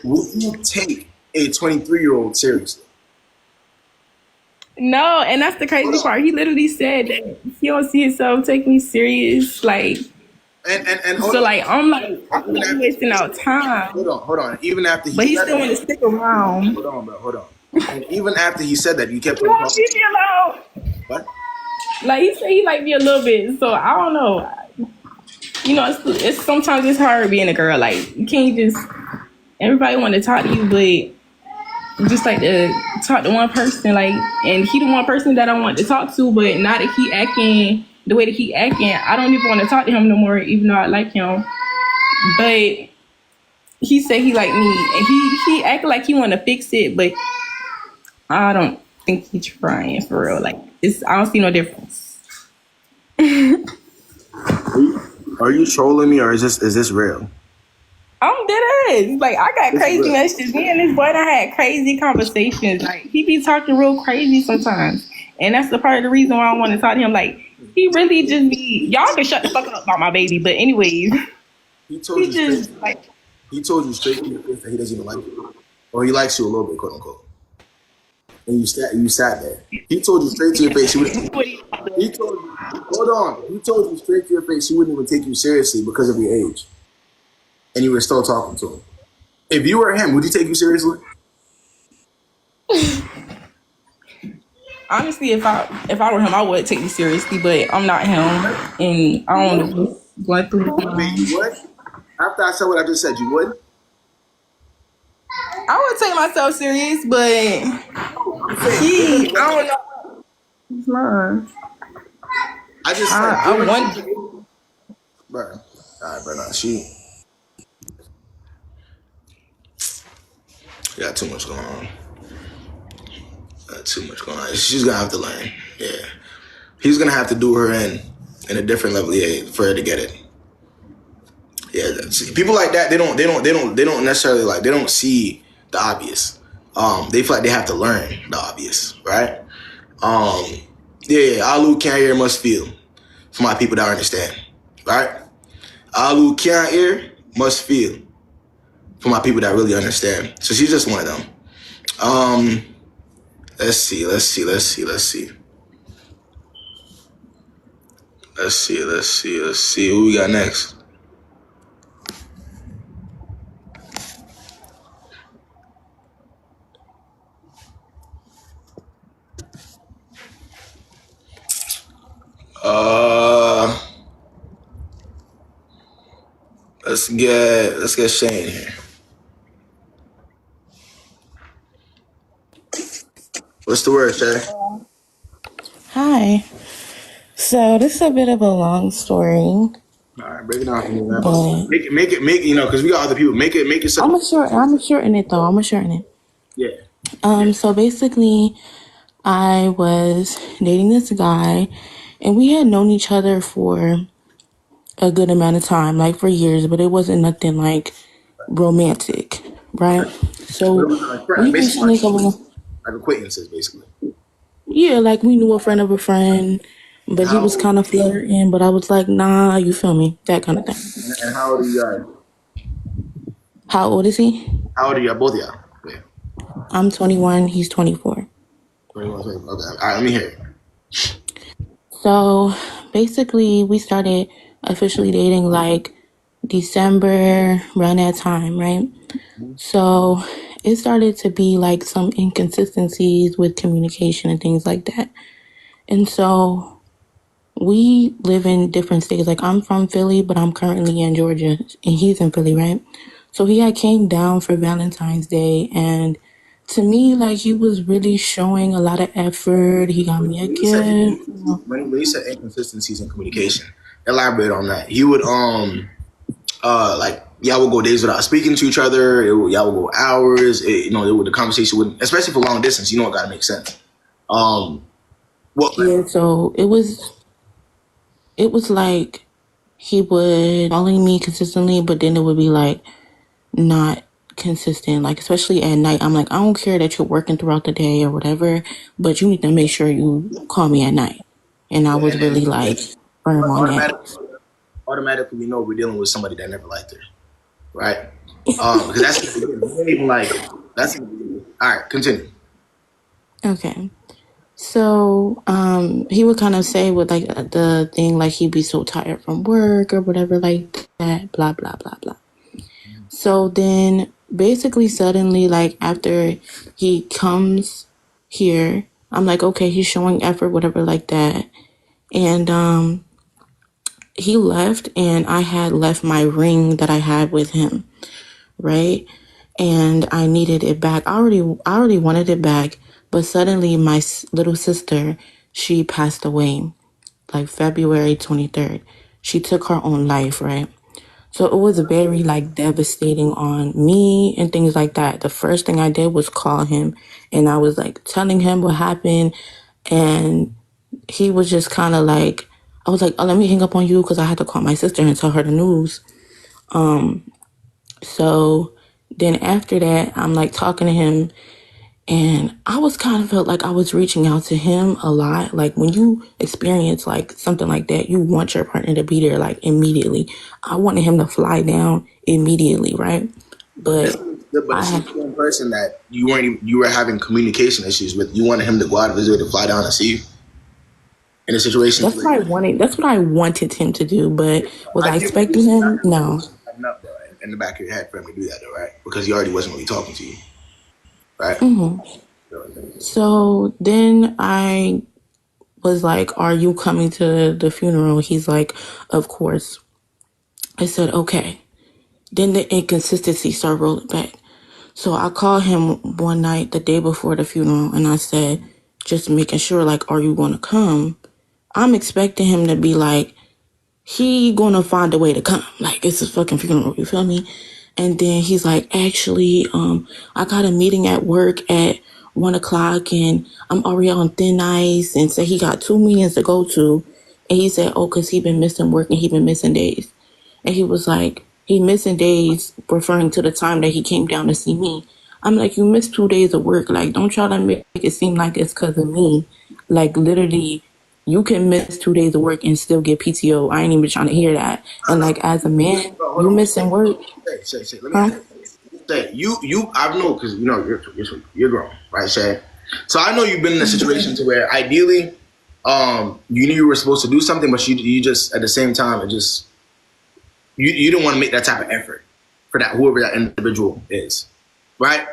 Speaker 2: would you take a 23-year-old seriously?
Speaker 8: No, and that's the crazy part. He literally said that he don't see himself taking me serious. Like,
Speaker 2: And hold
Speaker 8: so
Speaker 2: on.
Speaker 8: like I'm like I'm
Speaker 2: Even
Speaker 8: not
Speaker 2: after
Speaker 8: wasting out time,
Speaker 2: hold on. Even after he
Speaker 8: but he
Speaker 2: said
Speaker 8: still want to
Speaker 2: that,
Speaker 8: stick around.
Speaker 2: hold on, bro, hold on. And even after he said that, you kept
Speaker 8: He
Speaker 2: on
Speaker 8: won't
Speaker 2: talking.
Speaker 8: leave me alone.
Speaker 2: What?
Speaker 8: Like he said, he liked me a little bit. So I don't know. You know, it's sometimes it's hard being a girl. Like you can't just everybody want to talk to you, but just like to talk to one person. Like, and he the one person that I want to talk to, but now that he acting the way that he acting, I don't even want to talk to him no more, even though I like him. But he said he like me, and he act like he want to fix it, but I don't think he trying for real. Like, I don't see no difference.
Speaker 2: Are you trolling me or is this real?
Speaker 8: I'm dead ass. Like, I got
Speaker 2: This is
Speaker 8: crazy
Speaker 2: real.
Speaker 8: messages. Me and this boy done had crazy conversations. Like, he be talking real crazy sometimes. And that's the part of the reason why I want to talk to him. Like, he really just be, y'all can shut the fuck up about my baby. But anyways,
Speaker 2: He told
Speaker 8: he
Speaker 2: you straight.
Speaker 8: just, like,
Speaker 2: He told you straight to your face that he doesn't even like you, or he likes you a little bit, quote unquote. And you sat there. He told you straight to your face. He told you. Hold on. He told you straight to your face he wouldn't even take you seriously because of your age, and you were still talking to him. If you were him, would he take you seriously?
Speaker 8: honestly, if I were him, I would take me seriously. But I'm not him. And I don't know what's going through his
Speaker 2: I mean, you
Speaker 8: mind.
Speaker 2: would. After I said what I just said, you would.
Speaker 8: I would take myself serious, but
Speaker 2: I'm saying,
Speaker 8: I
Speaker 2: given
Speaker 8: don't
Speaker 2: what
Speaker 8: know. It's mine.
Speaker 2: I just said,
Speaker 8: I wonder.
Speaker 2: bro. All right, bro. Nah, she got too much going on. Got too much going on. She's gonna have to learn. Yeah, he's gonna have to do her in a different level, yeah, for her to get it. Yeah, people like that, they don't necessarily like, they don't see the obvious. They feel like they have to learn the obvious, right? Yeah, Alu can't hear must feel for my people that understand, right? Alu can't hear must feel for my people that really understand. So she's just one of them. Let's see. Who we got next? Let's get Shane here. What's the word, Shay?
Speaker 9: Hi. So this is a bit of a long story,
Speaker 2: All right, break it down for me, man.
Speaker 9: but
Speaker 2: Make it, because we got other people. Make it
Speaker 9: I'm
Speaker 2: simple.
Speaker 9: gonna shorten it though. I'm gonna shorten it.
Speaker 2: Yeah.
Speaker 9: So basically, I was dating this guy, and we had known each other for a good amount of time, like for years, but it wasn't nothing like romantic, right? So we
Speaker 2: Basically,
Speaker 9: recently,
Speaker 2: like acquaintances, basically.
Speaker 9: yeah, like we knew a friend of a friend, but he
Speaker 2: How
Speaker 9: was kind of flirting, but I was like, nah, you feel me? That kind of thing.
Speaker 2: and how old are you guys?
Speaker 9: How old is he?
Speaker 2: How old are you? Both of y'all. Yeah.
Speaker 9: I'm 21. He's 24.
Speaker 2: 21, 20. Okay. All right, let me hear it.
Speaker 9: So basically, we started officially dating like December, around that time, right? So it started to be like some inconsistencies with communication and things like that. And so we live in different states. Like I'm from Philly, but I'm currently in Georgia, and he's in Philly, right? So he had came down for Valentine's Day, and to me, like he was really showing a lot of effort. He got me a gift.
Speaker 2: When you said inconsistencies in communication, elaborate on that. He would like y'all would go days without speaking to each other. Y'all would go hours. The conversation would, especially for long distance. You know, it gotta make sense.
Speaker 9: Yeah, so it was like he would calling me consistently, but then it would be like not consistent, like especially at night. I'm like, I don't care that you're working throughout the day or whatever, but you need to make sure you call me at night. And I was
Speaker 2: And
Speaker 9: really
Speaker 2: then
Speaker 9: like firm on that.
Speaker 2: automatically we know we're dealing with somebody that never liked her, right? Because that's in the beginning. We ain't even like that's in the beginning. All right, continue.
Speaker 9: Okay. So he would kind of say with like the thing like he'd be so tired from work or whatever like that, blah blah blah blah. So then basically suddenly like after he comes here, I'm like, okay, he's showing effort, whatever like that. And he left and I had left my ring that I had with him, right? And I needed it back. I already wanted it back, but suddenly my little sister, she passed away like February 23rd. She took her own life, right? So it was very like devastating on me and things like that. The first thing I did was call him and I was like telling him what happened, and he was just kind of like, I was like, oh, let me hang up on you because I had to call my sister and tell her the news. So then after that, I'm like talking to him, and I was kind of felt like I was reaching out to him a lot. Like when you experience like something like that, you want your partner to be there like immediately. I wanted him to fly down immediately, right? But
Speaker 2: This is the same person that you were having communication issues with. You wanted him to go out of his way to fly down and see you in a situation.
Speaker 9: that's what I wanted. That's what I wanted him to do. But was I
Speaker 2: give you
Speaker 9: expecting him? No.
Speaker 2: enough though, in the back of your head for him to do that though, right? Because he already wasn't really talking to you, right?
Speaker 9: So then I was like, "Are you coming to the funeral?" He's like, "Of course." I said, "Okay." Then the inconsistency started rolling back. So I called him one night, the day before the funeral, and I said, just making sure, like, are you going to come? I'm expecting him to be like, he going to find a way to come. Like, it's a fucking funeral, you feel me? And then he's like, actually, I got a meeting at work at 1 o'clock and I'm already on thin ice, and said he got 2 meetings to go to. And he said, oh, because he been missing work and he been missing days. And he was like, he missing days, referring to the time that he came down to see me. I'm like, you missed 2 days of work. Like, don't try to make it seem like it's because of me. Like, literally, you can miss 2 days of work and still get PTO. I ain't even trying to hear that. And like, as a man, you missing work.
Speaker 2: Say, let
Speaker 9: Huh?
Speaker 2: me say, I know because you know you're grown, right, Shay? So I know you've been in a situation to where ideally, you knew you were supposed to do something, but you just at the same time it just you don't want to make that type of effort for that whoever that individual is, right?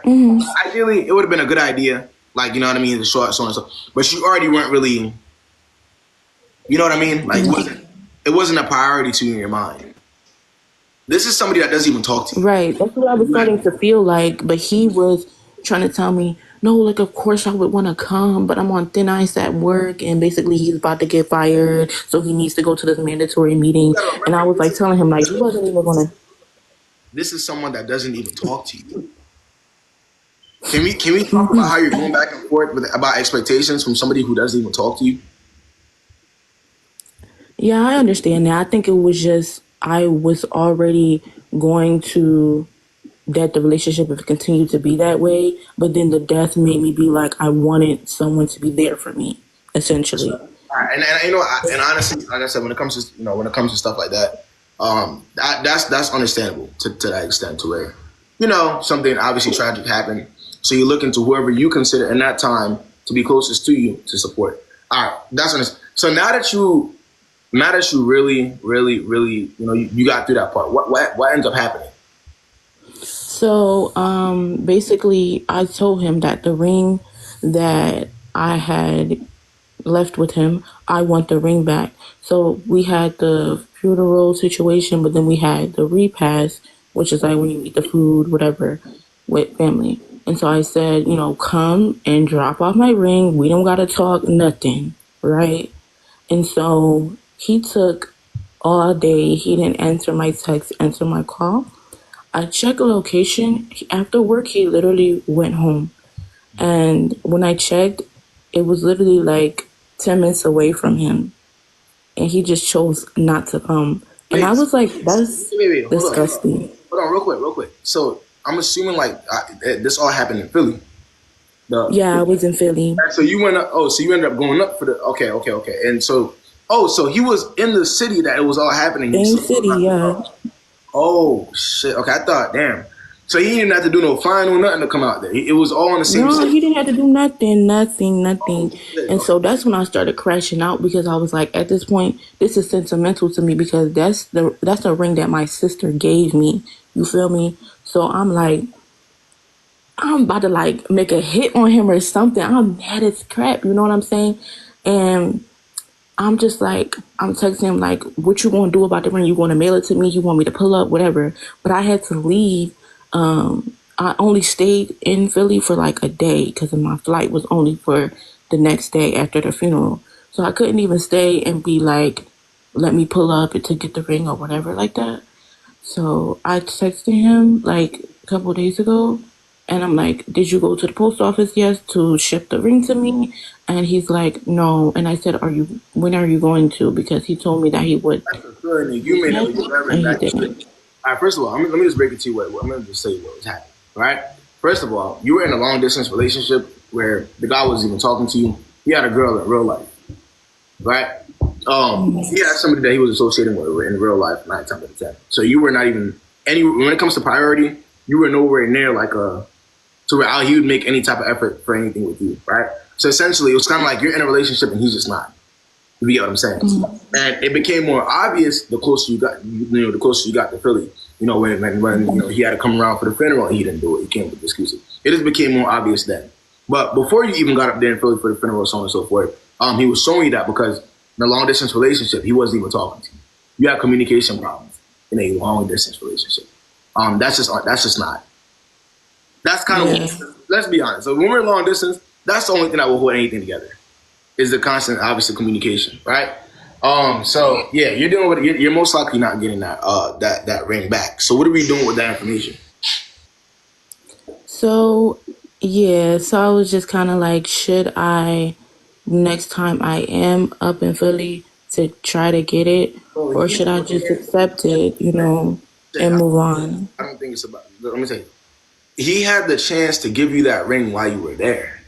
Speaker 2: Ideally, it would have been a good idea, like you know what I mean, to show up so and so, but you already weren't really, you know what I mean, like it wasn't a priority to you in your mind. This is somebody that doesn't even talk to you.
Speaker 9: Right. That's what I was starting to feel like. But he was trying to tell me, no, like, of course I would want to come, but I'm on thin ice at work. And basically, he's about to get fired. So he needs to go to this mandatory meeting. And I was like telling him, like, he wasn't even going to.
Speaker 2: This is someone that doesn't even talk to you. Can we talk about how you're going back and forth about expectations from somebody who doesn't even talk to you?
Speaker 9: Yeah, I understand that. I think it was just, I was already going to that the relationship would continue to be that way. But then the death made me be like, I wanted someone to be there for me, essentially.
Speaker 2: And you know, and honestly, like I said, when it comes to stuff like that, that's understandable to that extent, to where something obviously tragic happened, so you look into whoever you consider in that time to be closest to you to support. All right, that's understandable. So now that you really, really, really, you got through that part, what ends up happening?
Speaker 9: So basically, I told him that the ring that I had left with him, I want the ring back. So we had the funeral situation, but then we had the repast, which is like when you eat the food, whatever, with family. And so I said, come and drop off my ring. We don't got to talk nothing, right? And so he took all day. He didn't answer my text, answer my call. I checked the location. After work, he literally went home. And when I checked, it was literally like 10 minutes away from him. And he just chose not to come. And I was like, that's
Speaker 2: Wait, hold
Speaker 9: disgusting.
Speaker 2: on, real quick. So, I'm assuming like this all happened in Philly.
Speaker 9: Yeah, I was in Philly.
Speaker 2: So you went up. Oh, so you ended up going up for the. Okay. And so, so he was in the city that it was all happening.
Speaker 9: In city, yeah.
Speaker 2: Oh shit. Okay, I thought, damn. So he didn't have to do no fine or nothing to come out there. It was all in the same
Speaker 9: No,
Speaker 2: city.
Speaker 9: he didn't have to do nothing.
Speaker 2: Oh, shit.
Speaker 9: And so that's when I started crashing out because I was like, at this point, this is sentimental to me because that's a ring that my sister gave me. You feel me? So I'm like, I'm about to like make a hit on him or something. I'm mad as crap. You know what I'm saying? And I'm just like, I'm texting him like, what you gonna do about the ring? You gonna mail it to me? You want me to pull up? Whatever. But I had to leave. I only stayed in Philly for like a day because my flight was only for the next day after the funeral. So I couldn't even stay and be like, let me pull up to get the ring or whatever like that. So I texted him like a couple of days ago and I'm like, did you go to the post office yet to ship the ring to me? And he's like, no. And I said, when are you going to? Because he told me that he would.
Speaker 2: You may never get that ring back. All right, first of all, let me just break it to you. I'm going to just tell you what was happening. Right? First of all, you were in a long distance relationship where the guy wasn't even talking to you. He had a girl in real life. Right? He had somebody that he was associating with in real life 9 times out of 10. So you were not even when it comes to priority, you were nowhere near like to where he would make any type of effort for anything with you, right? So essentially, it was kind of like you're in a relationship and he's just not. You get what I'm saying? Mm-hmm. And it became more obvious the closer you got, the closer you got to Philly. When he had to come around for the funeral and he didn't do it, he came with excuses. It just became more obvious then. But before you even got up there in Philly for the funeral, so on and so forth, he was showing you that because in a long distance relationship, he wasn't even talking to you. You have communication problems in a long distance relationship. That's just not. That's kind of, let's be honest. So when we're long distance, that's the only thing that will hold anything together is the constant, obviously, communication, right? So yeah, you're dealing with you're most likely not getting that ring back. So what are we doing with that information?
Speaker 9: So yeah, so I was just kind of like, should I next time I am up in Philly to try to get it, or should I just accept it, and move on?
Speaker 2: I don't think it's about. Let me tell you, he had the chance to give you that ring while you were there,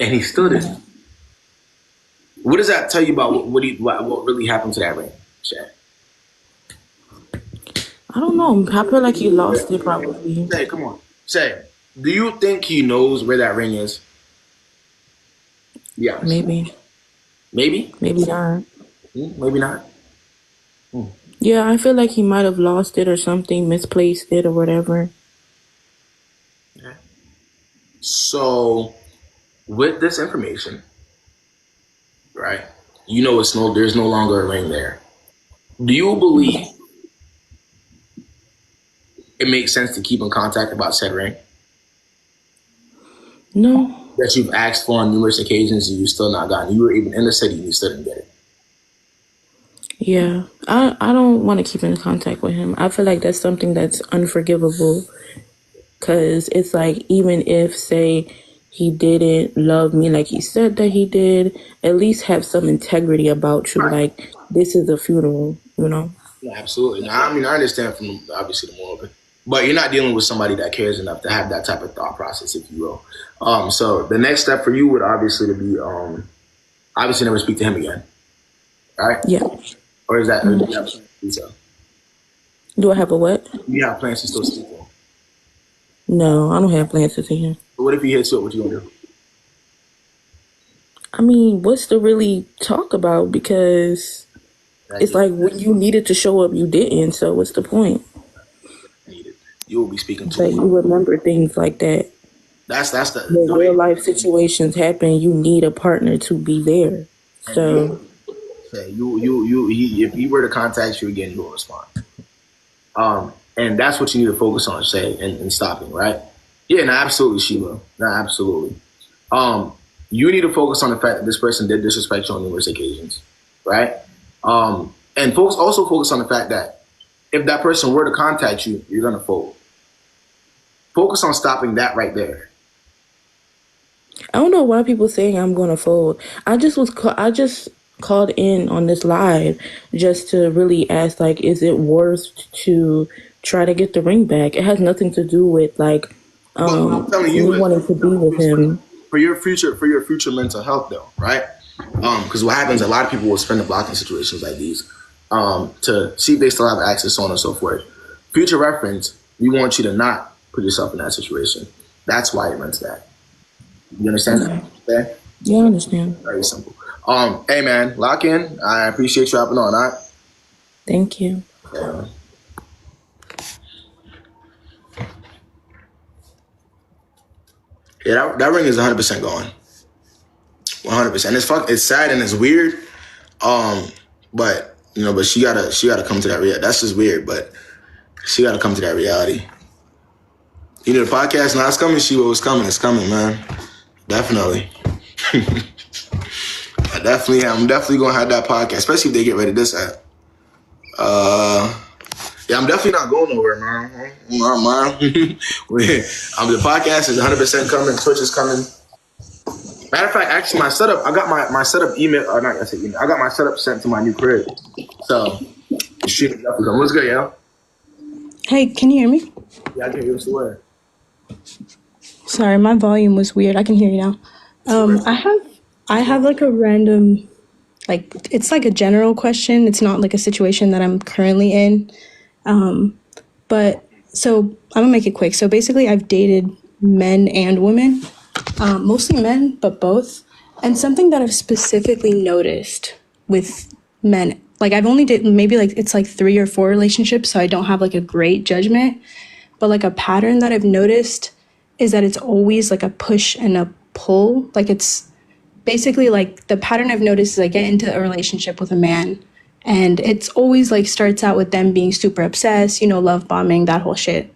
Speaker 2: and he still didn't. What does that tell you about what really happened to that ring, Chad?
Speaker 9: I don't know. I feel like he lost it probably.
Speaker 2: Say, come on. Say, do you think he knows where that ring is? Yeah.
Speaker 9: Maybe.
Speaker 2: Maybe?
Speaker 9: Maybe not.
Speaker 2: Maybe not.
Speaker 9: Yeah, I feel like he might have lost it or something, misplaced it or whatever.
Speaker 2: Okay. So, with this information, right? There's no longer a ring there. Do you believe it makes sense to keep in contact about said ring?
Speaker 9: No.
Speaker 2: That you've asked for on numerous occasions and you still not gotten. You were even in the city and you still didn't get it.
Speaker 9: Yeah, I don't want to keep in contact with him. I feel like that's something that's unforgivable. Because it's like, even if, say, he didn't love me like he said that he did, at least have some integrity about you. Right. Like, this is a funeral,
Speaker 2: Yeah, absolutely. Now, I understand from obviously the moral of it. But you're not dealing with somebody that cares enough to have that type of thought process, if you will. So the next step for you would obviously to be, obviously never speak to him again. All right?
Speaker 9: Yeah.
Speaker 2: Or is that, or do you have plans to do so?
Speaker 9: Do I have a what?
Speaker 2: Do you have plans to still speak to him?
Speaker 9: No, I don't have plans to see him.
Speaker 2: But what if he hits you up? What you gonna do?
Speaker 9: I mean, what's to really talk about? Because it's like when you needed to show up, you didn't. So what's the point?
Speaker 2: You will be speaking to
Speaker 9: him. You remember things like that.
Speaker 2: That's
Speaker 9: when real life situations happen, you need a partner to be there. So
Speaker 2: if he were to contact you again, you will respond. And that's what you need to focus on, Shay, and stopping, right? Yeah, no, absolutely, Sheila. No, absolutely. You need to focus on the fact that this person did disrespect you on numerous occasions, right? And also focus on the fact that if that person were to contact you, you're gonna fold. Focus on stopping that right there.
Speaker 9: I don't know why people saying I'm gonna fold. I just called in on this live just to really ask, like, is it worth to try to get the ring back. It has nothing to do with like
Speaker 2: I'm telling you,
Speaker 9: me wanting to be with him.
Speaker 2: For your future mental health, though, right? Because what happens, a lot of people will spend the block in situations like these to see if they still have access, so on and so forth. Future reference, we want you to not put yourself in that situation. That's why it runs that. You understand that? Okay?
Speaker 9: Yeah, I understand.
Speaker 2: Very simple. Hey man, lock in. I appreciate you hopping on. All right.
Speaker 9: Thank you.
Speaker 2: Yeah, that ring is 100% gone. 100%. It's sad and it's weird. But you know, but she gotta come to that reality. That's just weird, but she gotta come to that reality. You know, the podcast now it's coming. She was coming. It's coming, man. Definitely. I'm definitely gonna have that podcast, especially if they get rid of this app. Yeah, I'm definitely not going nowhere, man. The podcast is 100% coming. Twitch is coming. Matter of fact, actually, I got my setup email. Not I said email. I got my setup sent to my new crib. So, the stream is definitely coming. What's good, yo?
Speaker 10: Hey, can you hear me?
Speaker 2: Yeah, I can hear you. Swear.
Speaker 10: Sorry, my volume was weird. I can hear you now. I have like a random, like it's like a general question. It's not like a situation that I'm currently in. But so I'm gonna make it quick. So basically, I've dated men and women, mostly men, but both. And something that I've specifically noticed with men, like I've only did maybe like it's like 3 or 4 relationships, so I don't have like a great judgment. But like a pattern that I've noticed is that it's always like a push and a pull. Like it's basically like the pattern I've noticed is I get into a relationship with a man and it's always like starts out with them being super obsessed, you know, love bombing, that whole shit.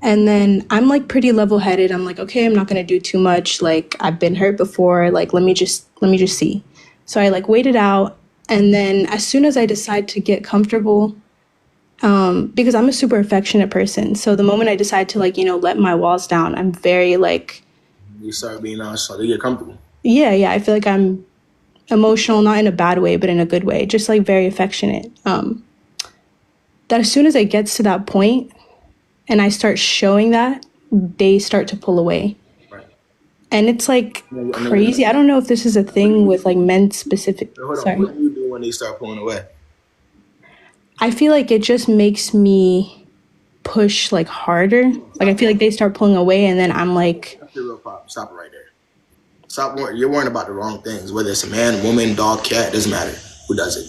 Speaker 10: And then I'm like pretty level headed. I'm like, okay, I'm not going to do too much. Like I've been hurt before. Like, let me just see. So I like wait it out. And then as soon as I decide to get comfortable, because I'm a super affectionate person. So the moment I decide to like, you know, let my walls down, I'm very like,
Speaker 2: You start being so they get comfortable.
Speaker 10: yeah. I feel like I'm emotional, not in a bad way, but in a good way, just like very affectionate. That as soon as it gets to that point and I start showing that, they start to pull away.
Speaker 2: Right.
Speaker 10: And it's like crazy. I don't know if this is a thing with like men specific. Sorry.
Speaker 2: What do you do when they start pulling away?
Speaker 10: I feel like it just makes me push like harder. Like I feel like they start pulling away and then I'm like,
Speaker 2: That's the real problem. Stop it right there. You're worrying about the wrong things. Whether it's a man, woman, dog, cat, doesn't matter who does it.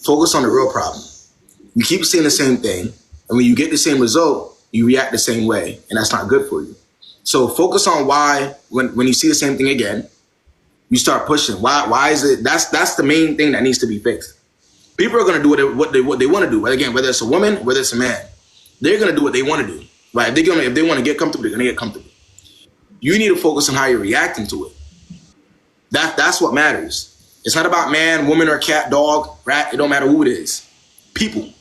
Speaker 2: Focus on the real problem. You keep saying the same thing, and when you get the same result, you react the same way, and that's not good for you. So focus on why when you see the same thing again, you start pushing. Why is it? That's the main thing that needs to be fixed. People are going to do what they want to do. But again, whether it's a woman, whether it's a man, they're going to do what they want to do. Right? If they want to get comfortable, they're going to get comfortable. You need to focus on how you're reacting to it. That's what matters. It's not about man, woman, or cat, dog, rat. It don't matter who it is. People.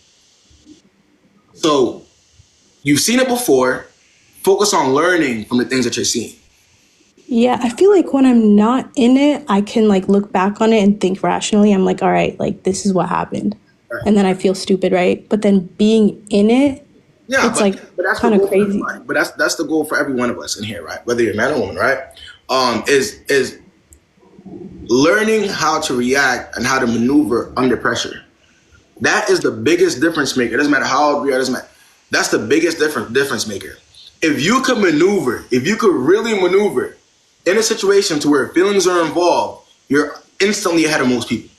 Speaker 2: So you've seen it before. Focus on learning from the things that you're seeing.
Speaker 10: yeah, I feel like when I'm not in it, I can like look back on it and think rationally. I'm like, all right, like this is what happened.
Speaker 2: Right.
Speaker 10: And then I feel stupid, right? But then being in it, it's
Speaker 2: that's
Speaker 10: kind of crazy.
Speaker 2: But that's the goal for every one of us in here, right? Whether you're a man or woman, right? Is learning how to react and how to maneuver under pressure. That is the biggest difference maker. It doesn't matter how old we are. Doesn't matter. That's the biggest difference maker. If you could really maneuver in a situation to where feelings are involved, you're instantly ahead of most people.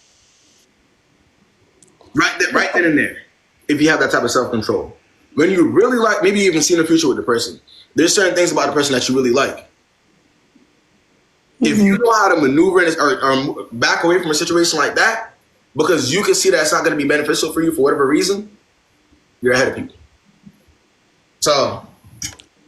Speaker 2: Right then and there. If you have that type of self-control. When you really like, maybe you even see in the future with the person, there's certain things about the person that you really like. If you know how to maneuver or back away from a situation like that, because you can see that it's not going to be beneficial for you for whatever reason, you're ahead of people. So,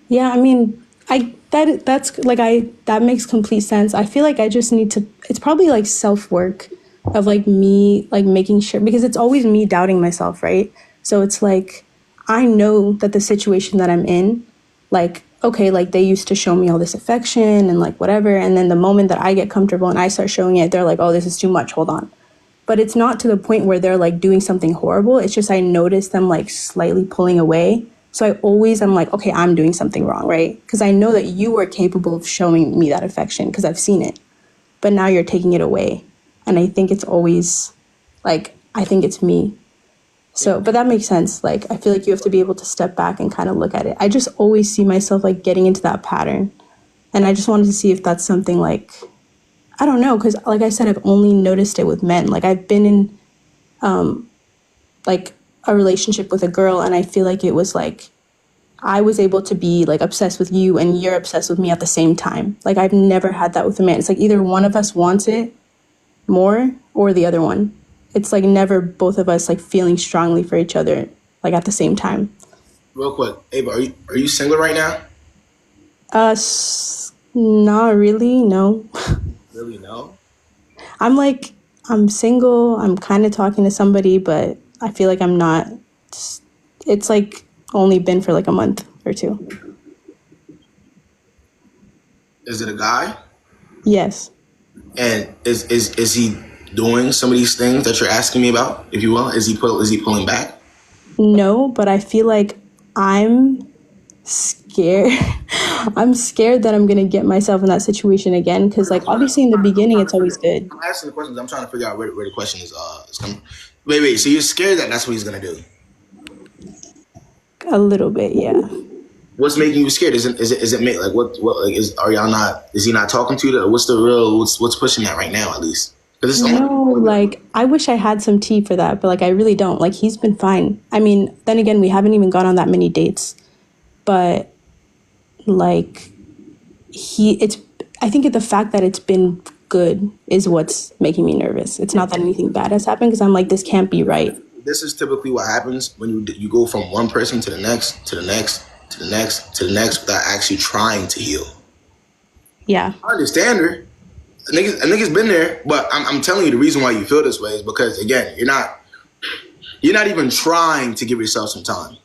Speaker 10: Yeah, I mean, that makes complete sense. I feel like I just need to, it's probably like self-work of like me, like making sure, because it's always me doubting myself, right? So it's like, I know that the situation that I'm in, like, okay, like they used to show me all this affection and like whatever. And then the moment that I get comfortable and I start showing it, they're like, oh, this is too much. Hold on. But it's not to the point where they're like doing something horrible. It's just I notice them like slightly pulling away. So I always am like, okay, I'm doing something wrong, right? Because I know that you are capable of showing me that affection because I've seen it. But now you're taking it away. And I think it's always like, I think it's me. So, but that makes sense. Like, I feel like you have to be able to step back and kind of look at it. I just always see myself like getting into that pattern. And I just wanted to see if that's something like, I don't know, because like I said, I've only noticed it with men. Like I've been in like a relationship with a girl, and I feel like it was like I was able to be like obsessed with you and you're obsessed with me at the same time. Like I've never had that with a man. It's like either one of us wants it more or the other one. It's like never both of us like feeling strongly for each other like at the same time.
Speaker 2: Real quick, Ava, are you single right now?
Speaker 10: Not really, no.
Speaker 2: Really, no?
Speaker 10: I'm single. I'm kind of talking to somebody, but I feel like I'm not. It's like only been for like a month or two.
Speaker 2: Is it a guy?
Speaker 10: Yes.
Speaker 2: And is he doing some of these things that you're asking me about, if you will? Is he pulling back?
Speaker 10: No, but I feel like I'm scared. I'm scared that I'm gonna get myself in that situation again. Because like obviously in the beginning it's always good.
Speaker 2: I'm asking the questions. I'm trying to figure out where the question is coming. Wait. So you're scared that that's what he's gonna do?
Speaker 10: A little bit, yeah.
Speaker 2: What's making you scared? Is it like what like are y'all not? Is he not talking to you? What's the real? What's pushing that right now? At least.
Speaker 10: No, like I wish I had some tea for that, but like I really don't. Like he's been fine. I mean, then again, we haven't even gone on that many dates, but like I think the fact that it's been good is what's making me nervous. It's not that anything bad has happened because I'm like, this can't be right.
Speaker 2: This is typically what happens when you go from one person to the next, to the next, to the next, to the next without actually trying to heal.
Speaker 10: Yeah.
Speaker 2: I understand her. A nigga's been there, but I'm telling you the reason why you feel this way is because again, you're not even trying to give yourself some time.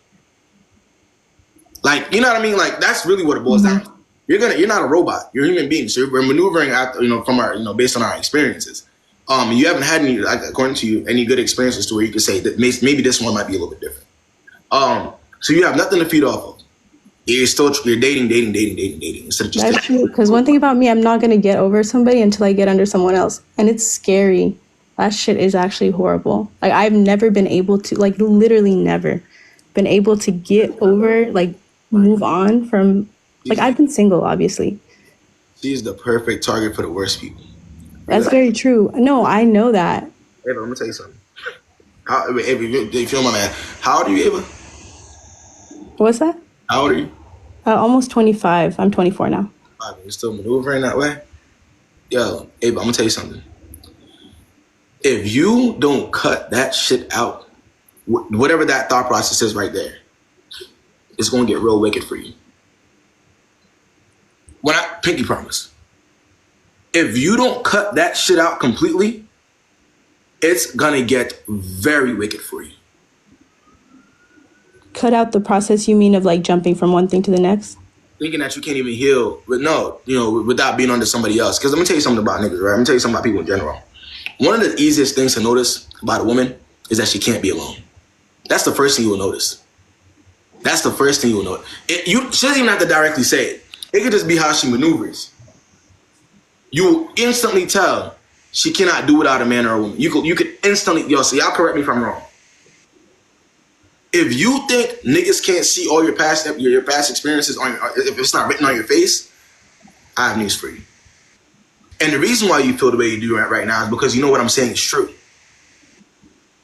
Speaker 2: Like, you know what I mean? Like that's really what it boils down to. You're not a robot. You're a human being. So we're maneuvering after, from our, based on our experiences. You haven't had any, like, according to you, any good experiences to where you could say that maybe this one might be a little bit different. So you have nothing to feed off of. You're dating instead of just.
Speaker 10: That's true. Because one thing about me, I'm not gonna get over somebody until I get under someone else, and it's scary. That shit is actually horrible. Like I've never been able to, like literally never, been able to get over, like move on from. Like I've been single, obviously.
Speaker 2: She's the perfect target for the worst people.
Speaker 10: That's very true. No, I know that.
Speaker 2: Ava, I'm gonna tell you something. Ava, if you feel my man, how old are you, Ava?
Speaker 10: What's that?
Speaker 2: How old are you?
Speaker 10: Almost 25. I'm 24 now.
Speaker 2: You're still maneuvering that way? Yo, Ava, I'm gonna tell you something. If you don't cut that shit out, whatever that thought process is right there, it's gonna get real wicked for you. Pinky promise. If you don't cut that shit out completely, it's gonna get very wicked for you.
Speaker 10: Cut out the process, you mean, of like jumping from one thing to the next?
Speaker 2: Thinking that you can't even heal, without being under somebody else. Because I'm gonna tell you something about niggas, right? I'm gonna tell you something about people in general. One of the easiest things to notice about a woman is that she can't be alone. That's the first thing you will notice. That's the first thing you will notice. She doesn't even have to directly say it. It could just be how she maneuvers. You will instantly tell she cannot do without a man or a woman. You could instantly, so y'all correct me if I'm wrong. If you think niggas can't see all your past experiences if it's not written on your face, I have news for you. And the reason why you feel the way you do right now is because you know what I'm saying is true.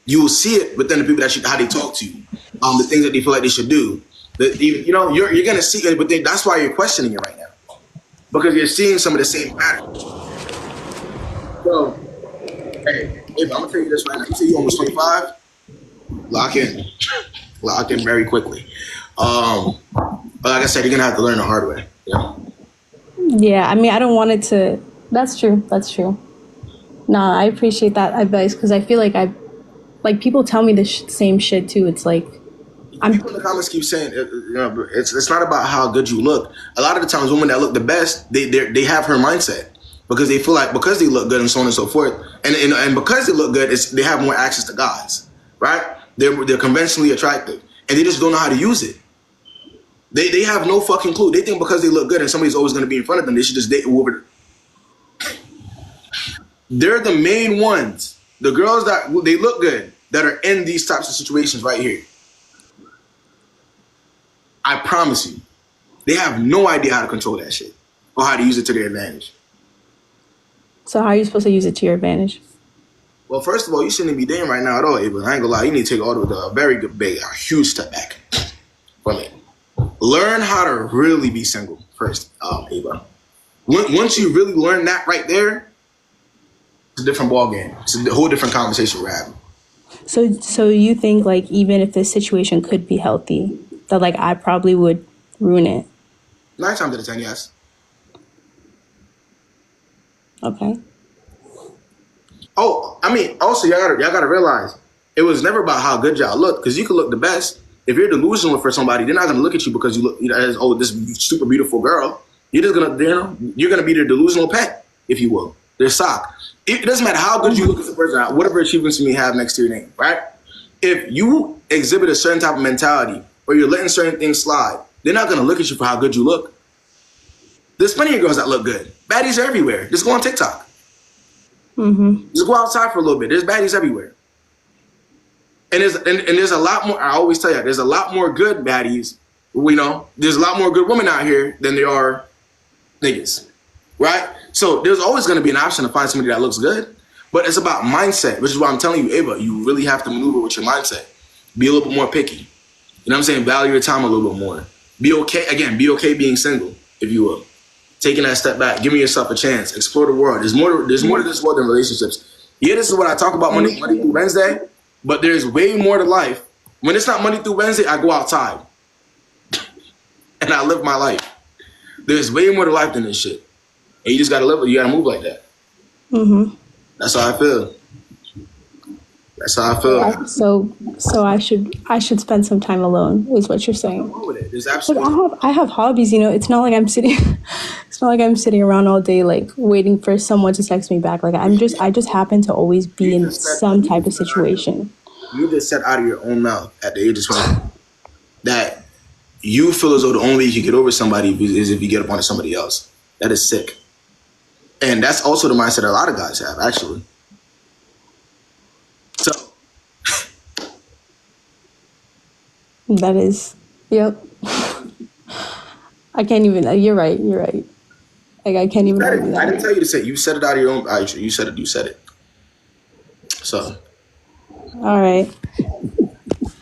Speaker 2: You will see it within the people how they talk to you, the things that they feel like they should do. You're gonna see it, but that's why you're questioning it right now, because you're seeing some of the same patterns. So, hey, I'm gonna tell you this right now. You say you're almost 25. Lock in very quickly. But like I said, you're gonna have to learn the hard way.
Speaker 10: Yeah, I mean, I don't want it to. That's true. Nah, I appreciate that advice because I feel like people tell me the same shit too. It's like
Speaker 2: people in the comments keep saying it's not about how good you look. A lot of the times, women that look the best, they have her mindset because they feel like because they look good and so on and so forth, and because they look good, they have more access to guys, right? They're conventionally attractive, and they just don't know how to use it. They have no fucking clue. They think because they look good and somebody's always going to be in front of them, they should just date whoever. They're the main ones. The girls that they look good that are in these types of situations right here. I promise you, they have no idea how to control that shit or how to use it to their advantage.
Speaker 10: So how are you supposed to use it to your advantage?
Speaker 2: Well, first of all, you shouldn't be dating right now at all, Ava. I ain't gonna lie. You need to take a very good, a huge step back from it. Learn how to really be single first, Ava. Once you really learn that right there, it's a different ball game. It's a whole different conversation we're having.
Speaker 10: So you think like even if this situation could be healthy, that like I probably would ruin it?
Speaker 2: 9 times out of 10, yes.
Speaker 10: Okay.
Speaker 2: Oh, I mean, also y'all gotta realize it was never about how good y'all look, because you could look the best. If you're delusional for somebody, they're not gonna look at you because you look, as this super beautiful girl. You're just gonna, you're gonna be their delusional pet, if you will, their sock. It doesn't matter how good you look as a person, whatever achievements you may have next to your name, right? If you exhibit a certain type of mentality or you're letting certain things slide, they're not gonna look at you for how good you look. There's plenty of girls that look good. Baddies are everywhere. Just go on TikTok.
Speaker 10: Mm-hmm.
Speaker 2: Just go outside for a little bit. There's baddies everywhere. And there's a lot more. I always tell you, there's a lot more good baddies. There's a lot more good women out here than there are niggas, right? So there's always going to be an option to find somebody that looks good, but it's about mindset, which is why I'm telling you, Ava, you really have to maneuver with your mindset. Be a little bit more picky. You know what I'm saying? Value your time a little bit more. Be okay being single, if you will. Taking that step back, giving yourself a chance, explore the world. There's more to this world than relationships. Yeah, this is what I talk about Monday through Wednesday, but there's way more to life. When it's not Monday through Wednesday, I go outside and I live my life. There's way more to life than this shit. And you just gotta live it. You gotta move like that.
Speaker 10: Mm-hmm.
Speaker 2: That's how I feel. That's how I feel.
Speaker 10: So I should spend some time alone, is what you're saying.
Speaker 2: Wrong with it. There's absolutely.
Speaker 10: But I have hobbies, It's not like I'm sitting. It's not like I'm sitting around all day, like waiting for someone to text me back. Like I just happen to always be in some type of situation.
Speaker 2: You just said out of your own mouth at the age of 20 that you feel as though the only way you can get over somebody is if you get up onto somebody else. That is sick. And that's also the mindset a lot of guys have, actually. So.
Speaker 10: That is, yep. I can't even, you're right. Like, I can't even argue that.
Speaker 2: I didn't tell you to say it. You said it out of your own, you said it. So.
Speaker 10: All right.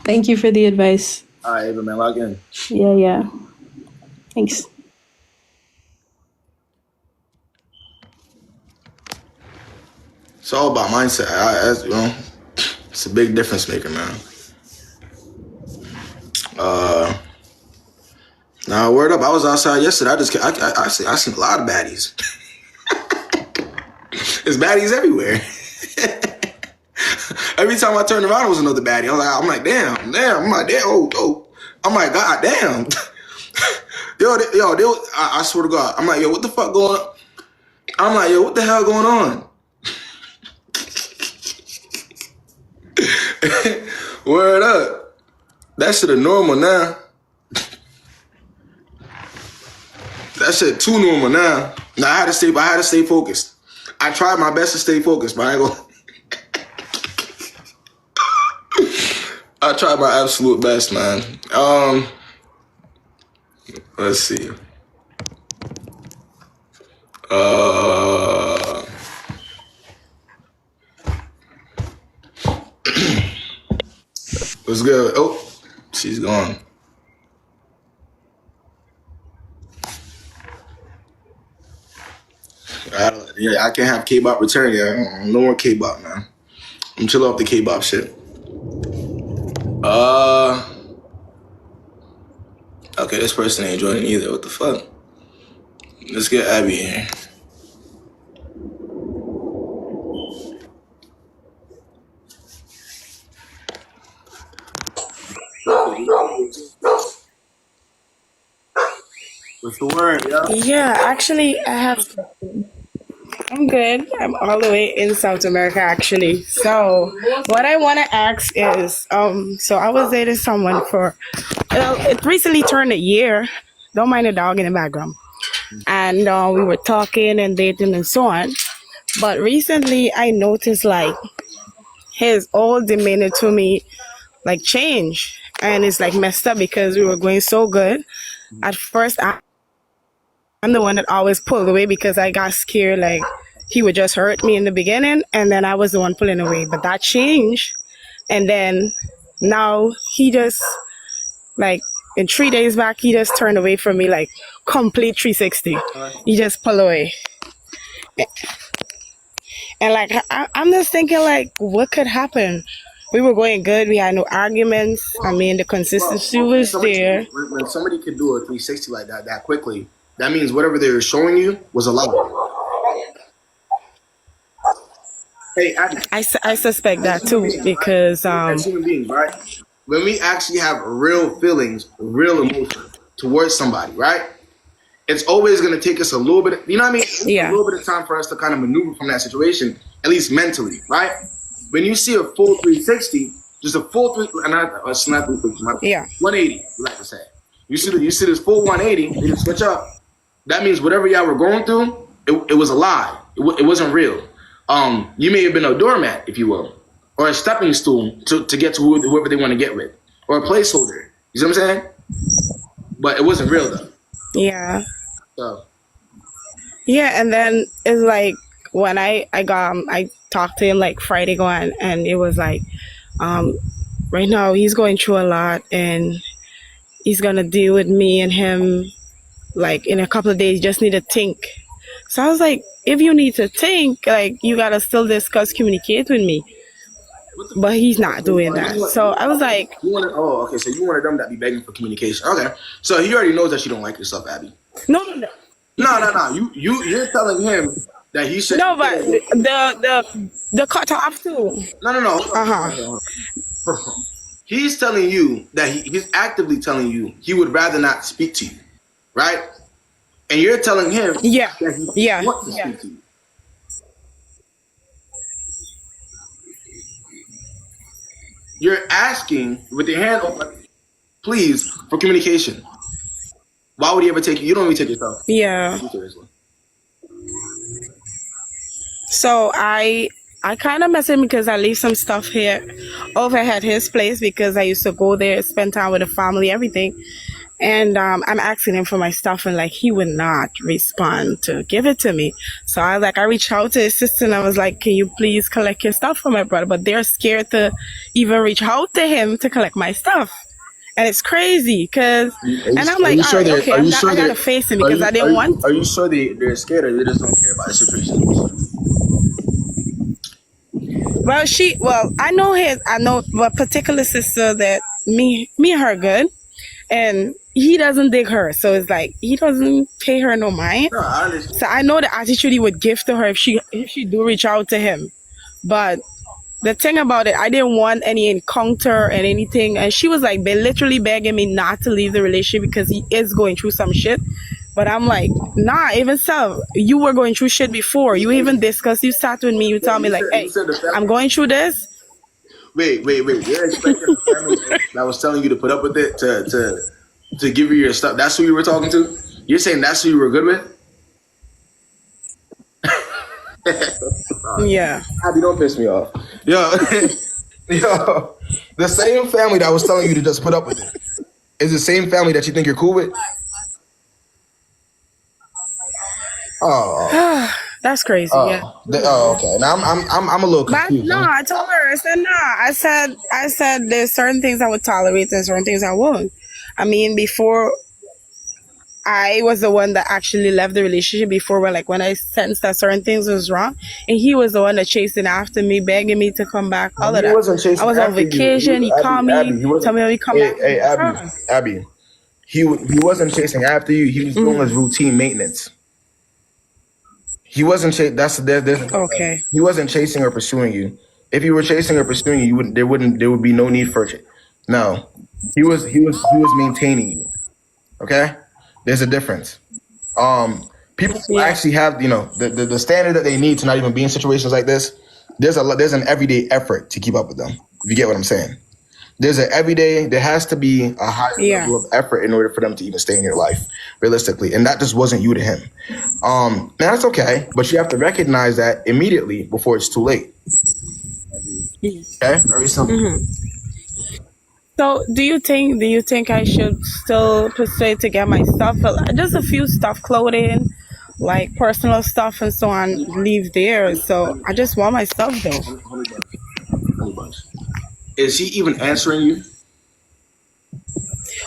Speaker 10: Thank you for the advice.
Speaker 2: All right, Ava, man, log in.
Speaker 10: Yeah. Thanks.
Speaker 2: It's all about mindset. It's a big difference maker, man. Now, word up, I was outside yesterday. I seen a lot of baddies. There's baddies everywhere. Every time I turned around, it was another baddie. I'm like, damn. I'm like, damn. Oh. I'm like, god damn. I swear to God. I'm like, yo, what the fuck going on? I'm like, yo, what the hell going on? Word up. That shit is normal now. That shit too normal now. Now I had to stay focused. I tried my best to stay focused, but I ain't gonna. I tried my absolute best, man. Let's see. What's good? Oh, she's gone. I can't have Kayb return yet. No more Kayb, man. I'm chill off the Kayb shit. Okay, this person ain't joining either. What the fuck? Let's get Abby here. What's the word, yo?
Speaker 11: Yeah, actually, I'm good. I'm all the way in South America, actually. So, what I want to ask is, so I was dating someone for it recently turned a year. Don't mind the dog in the background. And we were talking and dating and so on. But recently, I noticed like his whole demeanor to me like changed, and it's like messed up because we were going so good. At first, I'm the one that always pulled away because I got scared like he would just hurt me in the beginning, and then I was the one pulling away. But that changed, and then now he just like in 3 days back he just turned away from me like complete 360. He just pulled away, and like I'm just thinking like what could happen. We were going good. We had no arguments. I mean, the consistency was there.
Speaker 2: When somebody could do a 360 like that quickly, that means whatever they were showing you was a lie. Hey,
Speaker 11: I suspect that too because
Speaker 2: as human beings, right? When we actually have real feelings, real emotion towards somebody, right? It's always going to take us a little bit, you know what I mean?
Speaker 11: Yeah.
Speaker 2: A little bit of time for us to kind of maneuver from that situation, at least mentally, right? When you see a full 360, just a full it's not 360,
Speaker 11: yeah,
Speaker 2: 180, you like to say. You see this full 180, you just switch up. That means whatever y'all were going through, it was a lie. It wasn't real. You may have been a doormat, if you will, or a stepping stool to get to whoever they want to get with, or a placeholder. You see what I'm saying? But it wasn't real though.
Speaker 11: Yeah.
Speaker 2: So.
Speaker 11: Yeah, and then it's like when I talked to him like Friday going, and it was like, right now he's going through a lot, and he's gonna deal with me and him like in a couple of days. Just need to think. So I was like, if you need to think, like you gotta still discuss, communicate with me. But he's not doing that. So I was like,
Speaker 2: okay, so you wanted them that be begging for communication. Okay, so he already knows that you don't like yourself, Abby.
Speaker 11: No.
Speaker 2: You're telling him that he should.
Speaker 11: No, but the cut off too.
Speaker 2: No. He's telling you that he's actively telling you he would rather not speak to you, right? And you're telling him that he wants to speak to you. You're asking with your hand open, please, for communication. Why would he ever take you? You don't even take yourself.
Speaker 11: Yeah. So I kind of messed him because I leave some stuff here over at his place because I used to go there, spend time with the family, everything. And I'm asking him for my stuff, and like he would not respond to give it to me. So I reached out to his sister and I was like, can you please collect your stuff for my brother? But they're scared to even reach out to him to collect my stuff. And it's crazy because, and I'm like, all right, okay, I gotta face him because I didn't want to.
Speaker 2: Are you sure they're scared or they just don't care about the situation?
Speaker 11: Well, I know a particular sister that me and her good, and he doesn't dig her, so it's like he doesn't pay her no mind.
Speaker 2: No, I understand.
Speaker 11: So I know the attitude he would give to her if she do reach out to him. But the thing about it, I didn't want any encounter and anything, and she was like literally begging me not to leave the relationship because he is going through some shit. But I'm like, nah, even so, you were going through shit before. You even discussed, you sat with me, you told me like, hey, I'm going through this.
Speaker 2: Wait. You're expecting the family that was telling you to put up with it to give you your stuff. That's who you were talking to? You're saying that's who you were good with?
Speaker 11: Yeah.
Speaker 2: Abby, don't piss me off. Yo, the same family that was telling you to just put up with it is the same family that you think you're cool with? Oh.
Speaker 11: That's crazy. Yeah.
Speaker 2: Okay. Now I'm a little confused.
Speaker 11: But no, I told her. I said no. I said there's certain things I would tolerate and certain things I won't. I mean, before I was the one that actually left the relationship before, when I sensed that certain things was wrong, and he was the one that chasing after me, begging me to come back. All of that. I was on vacation. He called me, told me when he come back.
Speaker 2: Hey, Abby, he wasn't chasing after you. He was doing his routine maintenance. He wasn't
Speaker 11: okay.
Speaker 2: He wasn't chasing or pursuing you. If you were chasing or pursuing you, there would be no need for it. No, he was maintaining you. Okay, there's a difference. People who actually have the standard that they need to not even be in situations like this. There's an everyday effort to keep up with them. If you get what I'm saying. there's an everyday. There has to be a higher level of effort in order for them to even stay in your life, realistically. And that just wasn't you to him. Now that's okay, but you have to recognize that immediately before it's too late. Okay, very simple.
Speaker 11: So, do you think I should still persuade to get my stuff? Just a few stuff, clothing, like personal stuff and so on, leave there. So I just want my stuff though.
Speaker 2: Honey bunch. Is he even answering you?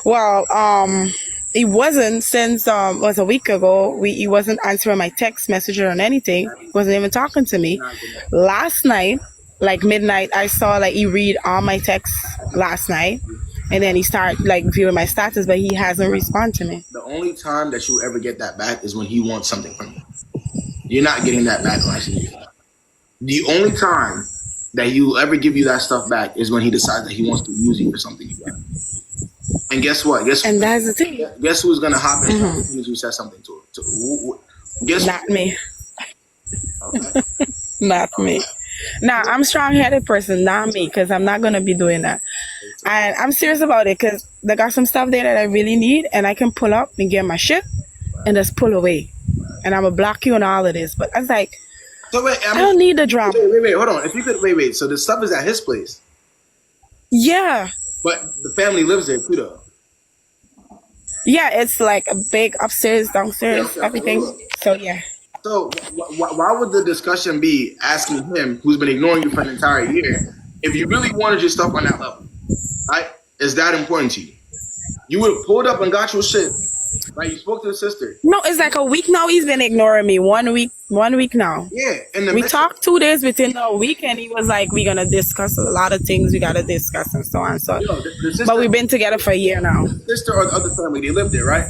Speaker 11: Well, he wasn't since was a week ago. He wasn't answering my text message or anything. He wasn't even talking to me. Last night, like midnight, I saw like he read all my texts last night, and then he started like viewing my status, but he hasn't responded to me.
Speaker 2: The only time that you ever get that back is when he wants something from you. You're not getting that back unless you use it. The only time that he will ever give you that stuff back is when he decides that he wants to use you for something you got. And guess what?
Speaker 11: And that's the thing.
Speaker 2: Guess who's gonna hop in as soon as you said something to him? Guess
Speaker 11: not me.
Speaker 2: Okay.
Speaker 11: Not me. Nah, I'm a strong-headed person, not me, because I'm not gonna be doing that. And I'm serious about it because they got some stuff there that I really need, and I can pull up and get my shit and just pull away. And I'm gonna block you on all of this. But I was like,
Speaker 2: so wait,
Speaker 11: I don't need the drama.
Speaker 2: Wait, hold on. If you could, wait. So the stuff is at his place.
Speaker 11: Yeah.
Speaker 2: But the family lives there too, though.
Speaker 11: Yeah, it's like a big upstairs, downstairs, everything. So yeah.
Speaker 2: So why would the discussion be asking him, who's been ignoring you for an entire year, if you really wanted your stuff on that level, right? Is that important to you? You would have pulled up and got your shit. Right, you spoke to the sister.
Speaker 11: No, it's like a week now. He's been ignoring me. 1 week now.
Speaker 2: Yeah,
Speaker 11: we talked 2 days within a week, and he was like, "We're gonna discuss a lot of things. We gotta discuss and so on." So,
Speaker 2: the sister,
Speaker 11: but we've been together for a year now.
Speaker 2: The sister or the other family, they live there, right?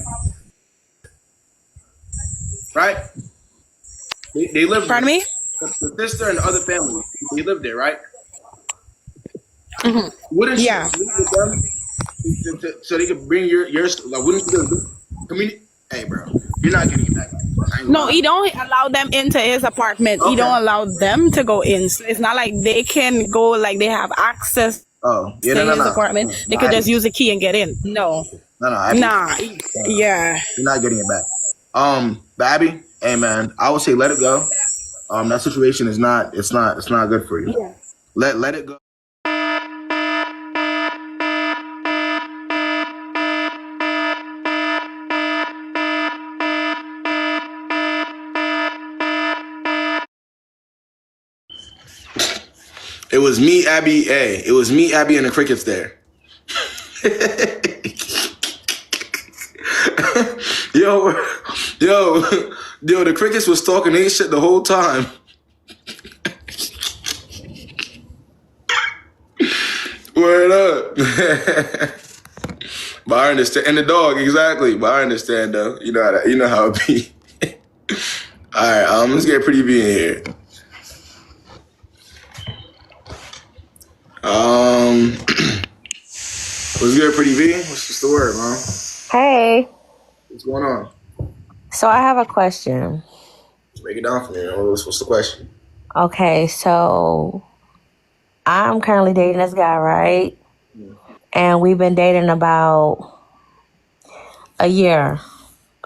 Speaker 2: Right? They live.
Speaker 11: Pardon me?
Speaker 2: The sister and the other family, they live there, right? Wouldn't you live with them so they could bring your like? Wouldn't you? Hey, bro, you're not getting it back.
Speaker 11: No, he don't allow them into his apartment. Okay. He don't allow them to go in. So it's not like they can go, like they have access to his apartment. They could just use a key and get in. No. Nah. Yeah.
Speaker 2: You're not getting it back. But Abby, hey man, I would say let it go. That situation is not. It's not good for you. Yeah. Let it go. It was me, Abby. Hey, it was me, Abby, and the crickets there. Yo, the crickets was talking their shit the whole time. Word up. But I understand, and the dog exactly. But I understand though. You know how it be. All right, let's get Pretty B in here. What's good, Pretty B? What's the word, man?
Speaker 12: Hey.
Speaker 2: What's going on?
Speaker 12: So I have a question.
Speaker 2: Break it down for me. What's the question?
Speaker 12: Okay, so I'm currently dating this guy, right? Yeah. And we've been dating about a year.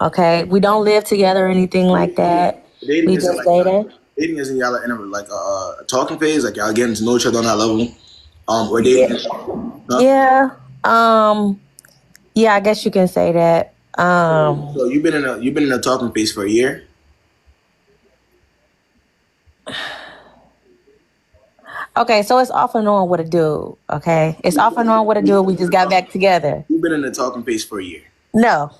Speaker 12: Okay, we don't live together or anything like that.
Speaker 2: Dating
Speaker 12: we just dating.
Speaker 2: Dating isn't y'all in a talking phase, like y'all getting to know each other on that level. Or dating.
Speaker 12: Yeah. Yeah, I guess you can say that.
Speaker 2: So you've been in a talking phase for a year?
Speaker 12: Okay, so it's off and on with a dude. Okay, it's off and on with a dude. We just got back together.
Speaker 2: You've been in a talking phase for a year?
Speaker 12: No,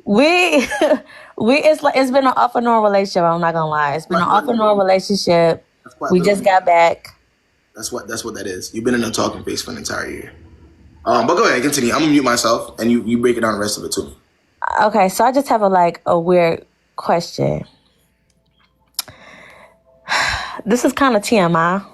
Speaker 12: it's been an off and on relationship. I'm not gonna lie, it's been an off and on relationship. We just got back.
Speaker 2: That's what that is. You've been in a talking phase for an entire year. But go ahead, continue. I'm gonna mute myself, and you break it down the rest of it too.
Speaker 12: Okay, so I just have a weird question. This is kind of TMI.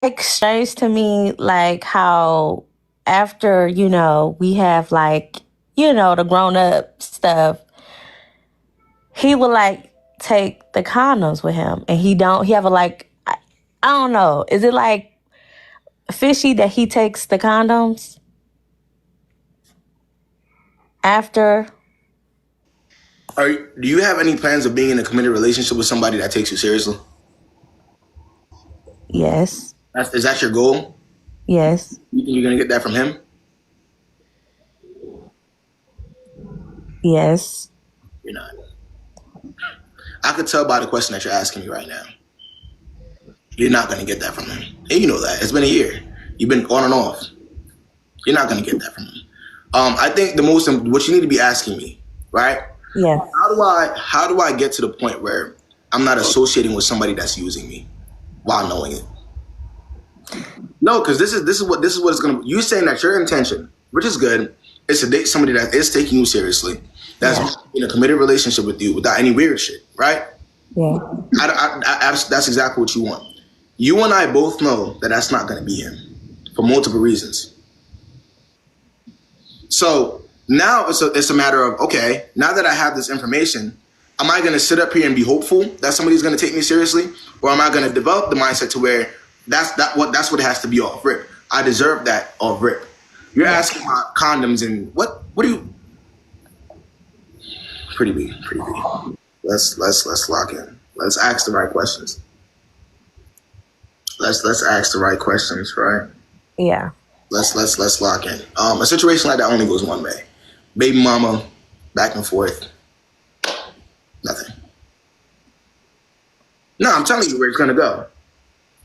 Speaker 12: Like strange to me, like how after we have the grown up stuff, he would take the condoms with him, and he have a like, I don't know. Is it like fishy that he takes the condoms after?
Speaker 2: Do you have any plans of being in a committed relationship with somebody that takes you seriously?
Speaker 12: Yes.
Speaker 2: Is that your goal?
Speaker 12: Yes.
Speaker 2: You think you're gonna get that from him?
Speaker 12: Yes.
Speaker 2: You're not. I could tell by the question that you're asking me right now. You're not gonna get that from him, and you know that. It's been a year. You've been on and off. You're not gonna get that from him. I think what you need to be asking me, right?
Speaker 12: Yes.
Speaker 2: How do I get to the point where I'm not associating with somebody that's using me while knowing it? No, because this is what it's gonna. You saying that your intention, which is good, is to date somebody that is taking you seriously, that's in a committed relationship with you without any weird shit, right?
Speaker 12: Yeah.
Speaker 2: That's exactly what you want. You and I both know that that's not going to be him for multiple reasons. So now it's a matter of, okay, now that I have this information, am I going to sit up here and be hopeful that somebody's going to take me seriously, or am I going to develop the mindset to where that's what it has to be off rip? I deserve that off rip. You're asking about condoms and what do you? Pretty B. Let's lock in. Let's ask the right questions. Let's ask the right questions, right?
Speaker 12: Yeah.
Speaker 2: Let's lock in. A situation like that only goes one way. Baby mama, back and forth. Nothing. No, I'm telling you where it's gonna go.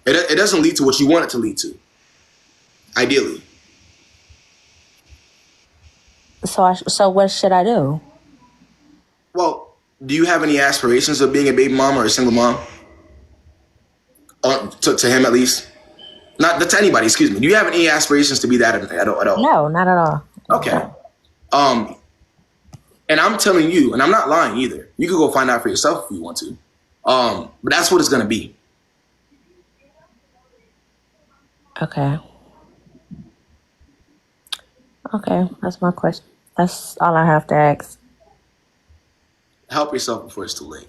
Speaker 2: It doesn't lead to what you want it to lead to. Ideally.
Speaker 12: So what should I do?
Speaker 2: Well, do you have any aspirations of being a baby mom or a single mom? To him at least? Not to anybody, excuse me. Do you have any aspirations to be that at all?
Speaker 12: No, not at all.
Speaker 2: Okay. And I'm telling you, and I'm not lying either. You can go find out for yourself if you want to. But that's what it's gonna be.
Speaker 12: Okay. Okay, that's my question. That's all I have to ask.
Speaker 2: Help yourself before it's too late.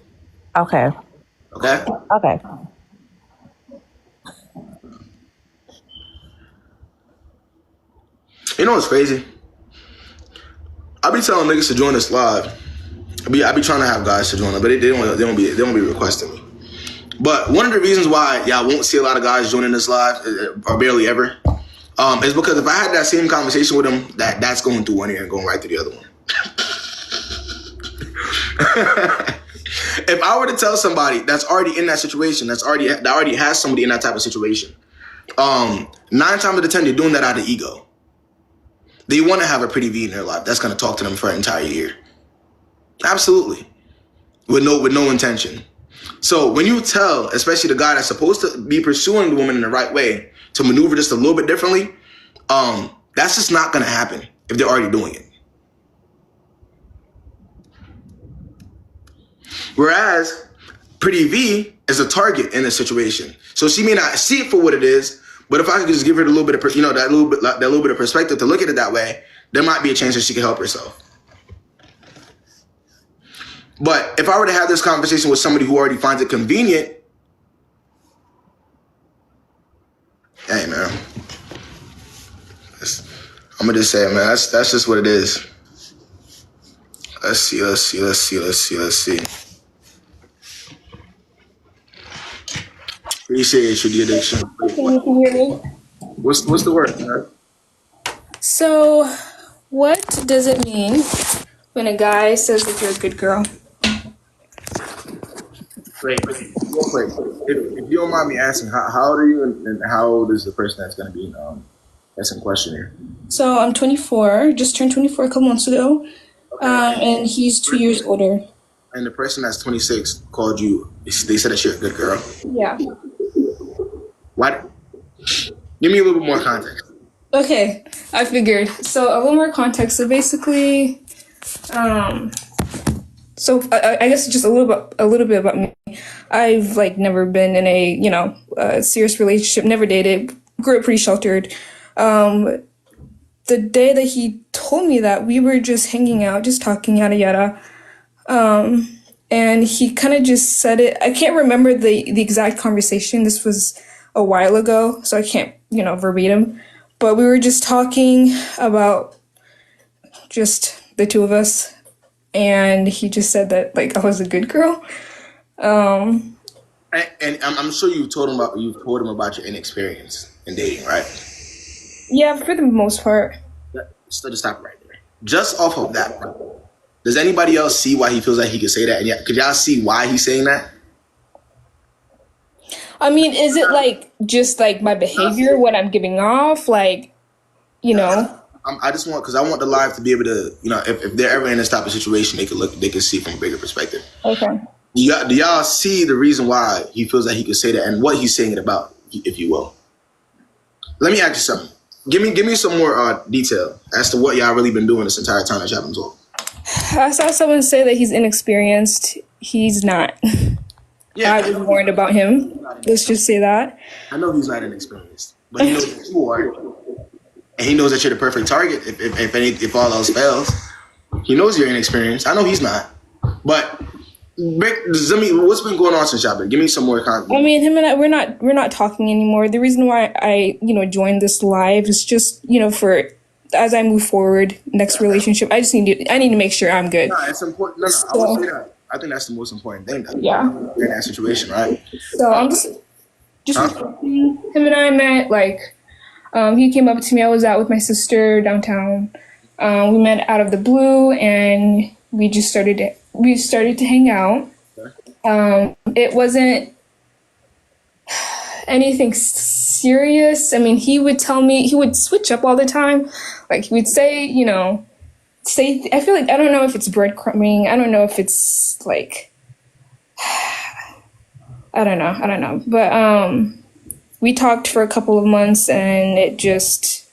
Speaker 12: Okay.
Speaker 2: Okay?
Speaker 12: Okay.
Speaker 2: You know what's crazy? I be telling niggas to join us live. I be trying to have guys to join us, but they don't be requesting me. But one of the reasons why y'all won't see a lot of guys joining this live, or barely ever, is because if I had that same conversation with them, that's going through one ear and going right through the other one. If I were to tell somebody that's already in that situation, that already has somebody in that type of situation, 9 times out of 10 they're doing that out of ego. They want to have a pretty V in their life that's going to talk to them for an entire year. Absolutely, with no intention. So when you tell, especially the guy that's supposed to be pursuing the woman in the right way, to maneuver just a little bit differently, that's just not going to happen if they're already doing it. Whereas Pretty V is a target in this situation, so she may not see it for what it is. But if I could just give her a little bit of, that little bit of perspective to look at it that way, there might be a chance that she can help herself. But if I were to have this conversation with somebody who already finds it convenient, hey man, I'm gonna just say it, man. That's just what it is. Let's see. Appreciate you, the addiction.
Speaker 8: Can you hear me?
Speaker 2: What's the word, man?
Speaker 8: So, what does it mean when a guy says that you're a good girl?
Speaker 2: Wait. If you don't mind me asking, how old are you, and how old is the person that's going to be that's in question here?
Speaker 8: So, I'm 24, just turned 24 a couple months ago, and he's 2 years older.
Speaker 2: And the person that's 26 called you, they said that you're a good girl.
Speaker 8: Yeah.
Speaker 2: What? Give me a little bit more context.
Speaker 8: Okay, I figured. So a little more context. So basically, so I guess just a little bit about me. I've never been in a serious relationship. Never dated. Grew up pretty sheltered. The day that he told me that, we were just hanging out, just talking, yada yada.
Speaker 10: and he kind of just said it. I can't remember the exact conversation. This was a while ago, so I can't, verbatim. But we were just talking about just the two of us, and he just said that like I was a good girl.
Speaker 2: And I'm sure you've told him about your inexperience in dating, right?
Speaker 10: Yeah, for the most part.
Speaker 2: So just stop right there. Just off of that, does anybody else see why he feels like he could say that? And could y'all see why he's saying that?
Speaker 10: I mean, is it like just like my behavior, what I'm giving off, like,
Speaker 2: I just want, because I want the live to be able to, if they're ever in this type of situation, they can see from a bigger perspective.
Speaker 10: Okay.
Speaker 2: Do y'all see the reason why he feels like he could say that and what he's saying it about, if you will? Let me ask you something. Give me some more detail as to what y'all really been doing this entire time that y'all been talking.
Speaker 10: I saw someone say that he's inexperienced. He's not.
Speaker 2: Yeah,
Speaker 10: I was warned about him. Let's just say that.
Speaker 2: I know he's not inexperienced, but he knows that you are, and he knows that you're the perfect target. If all else fails, he knows you're inexperienced. I know he's not, but what's been going on since y'all been? Give me some more context.
Speaker 10: I mean, him and I, we're not talking anymore. The reason why I joined this live is just for as I move forward next relationship. I need to make sure I'm good.
Speaker 2: No, it's important. No, I would say that. I think that's the most important thing.
Speaker 10: Yeah.
Speaker 2: In that situation, right?
Speaker 10: So I'm just him and I met like he came up to me. I was out with my sister downtown. We met out of the blue, and we started to hang out. It wasn't anything serious. I mean, he would tell me, he would switch up all the time. Like he would say, I feel like, I don't know if it's breadcrumbing. I don't know if it's like, I don't know. But we talked for a couple of months, and it just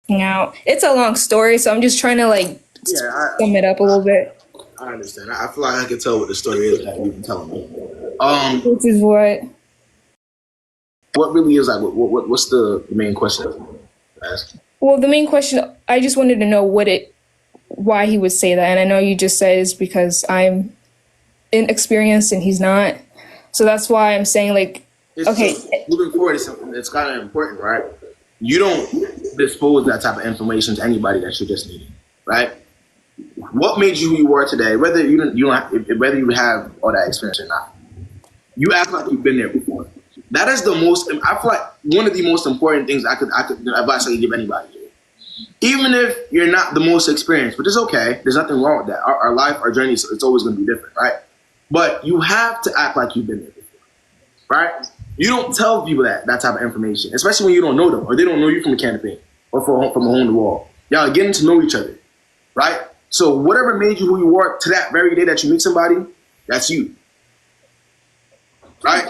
Speaker 10: out. It's a long story, so I'm just trying to sum it up a little bit.
Speaker 2: I understand. I feel like I can tell what the story is that you've been telling me.
Speaker 10: Which is what?
Speaker 2: What really is what's the main question I'm asking?
Speaker 10: Well, the main question, I just wanted to know why he would say that. And I know you just said it's because I'm inexperienced and he's not. So that's why I'm saying okay.
Speaker 2: Moving forward, it's kind of important, right? You don't dispose that type of information to anybody that you're just meeting, right? What made you who you are today, whether you have all that experience or not, you act like you've been there before. That is I feel like one of the most important things I could advice I could give anybody. Even if you're not the most experienced, which is okay, there's nothing wrong with that. Our life, our journey, it's always going to be different, right? But you have to act like you've been there before, right? You don't tell people that type of information, especially when you don't know them or they don't know you from a campaign or from a home to wall. Y'all are getting to know each other, right? So whatever made you who you are to that very day that you meet somebody, that's you, right?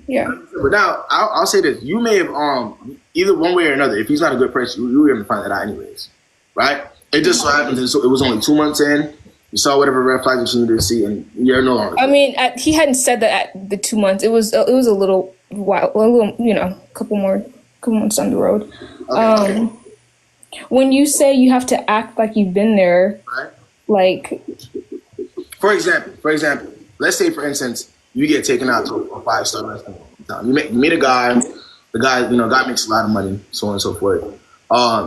Speaker 10: Yeah.
Speaker 2: But now I'll say this: you may have either one way or another. If he's not a good person, you were going to find that out anyways, right? It just so happens it was only 2 months in. You saw whatever red flags you needed to see, and you're no longer.
Speaker 10: I mean, he hadn't said that at the 2 months. It was a little while, couple months down the road.
Speaker 2: Okay.
Speaker 10: When you say you have to act like you've been there,
Speaker 2: right. For example, let's say for instance you get taken out to a 5-star restaurant. You meet a guy, the guy guy makes a lot of money, so on and so forth.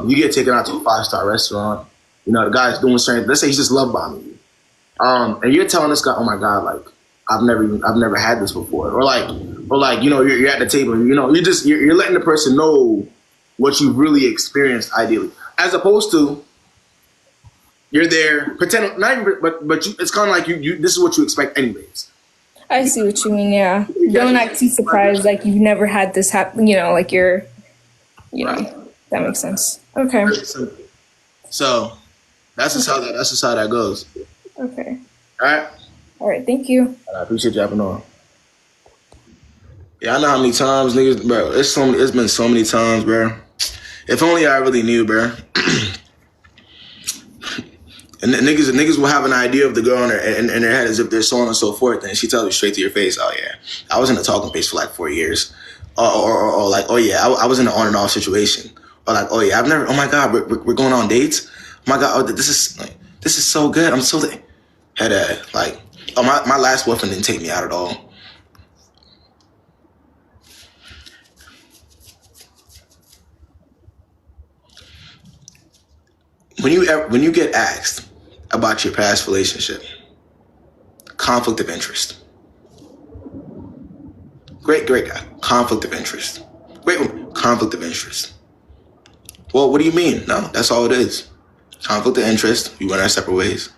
Speaker 2: You get taken out to a 5-star restaurant. The guy's doing certain. Let's say he's just love bombing you, and you're telling this guy, "Oh my God, like I've never had this before," or you're at the table, you're letting the person know what you've really experienced, ideally, as opposed to you're there pretend not even, but it's kind of like you this is what you expect anyways.
Speaker 10: I see what you mean. Yeah, don't act too surprised like you've never had this happen. Like you're,
Speaker 2: Right.
Speaker 10: That makes sense. Okay.
Speaker 2: So that's just how that goes.
Speaker 10: Okay.
Speaker 2: All
Speaker 10: right. Thank you.
Speaker 2: I appreciate you having on. Yeah, I know how many times niggas, bro. It's been so many times, bro. If only I really knew, bro. And niggas will have an idea of the girl in their head as if they're so on and so forth, and she tells you straight to your face, "Oh yeah, I was in a talking phase for like 4 years," or like, "Oh yeah, I was in an on and off situation," or like, "Oh yeah, I've never. Oh my God, we're going on dates. Oh my God, this is so good. I'm so." Had a like, oh my last boyfriend didn't take me out at all. When you get asked about your past relationship, conflict of interest. Great guy. Conflict of interest. Great woman. Conflict of interest. Well, what do you mean? No, that's all it is. Conflict of interest. We went our separate ways.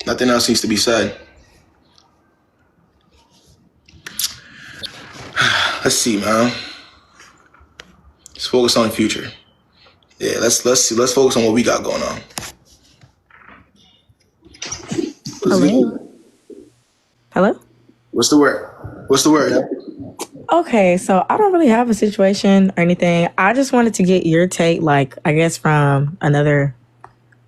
Speaker 2: Nothing else needs to be said. Let's see, man. Let's focus on the future. Yeah, let's focus on what we got going on.
Speaker 13: Hello?
Speaker 2: What's the word?
Speaker 13: Okay, so I don't really have a situation or anything. I just wanted to get your take, like, I guess from another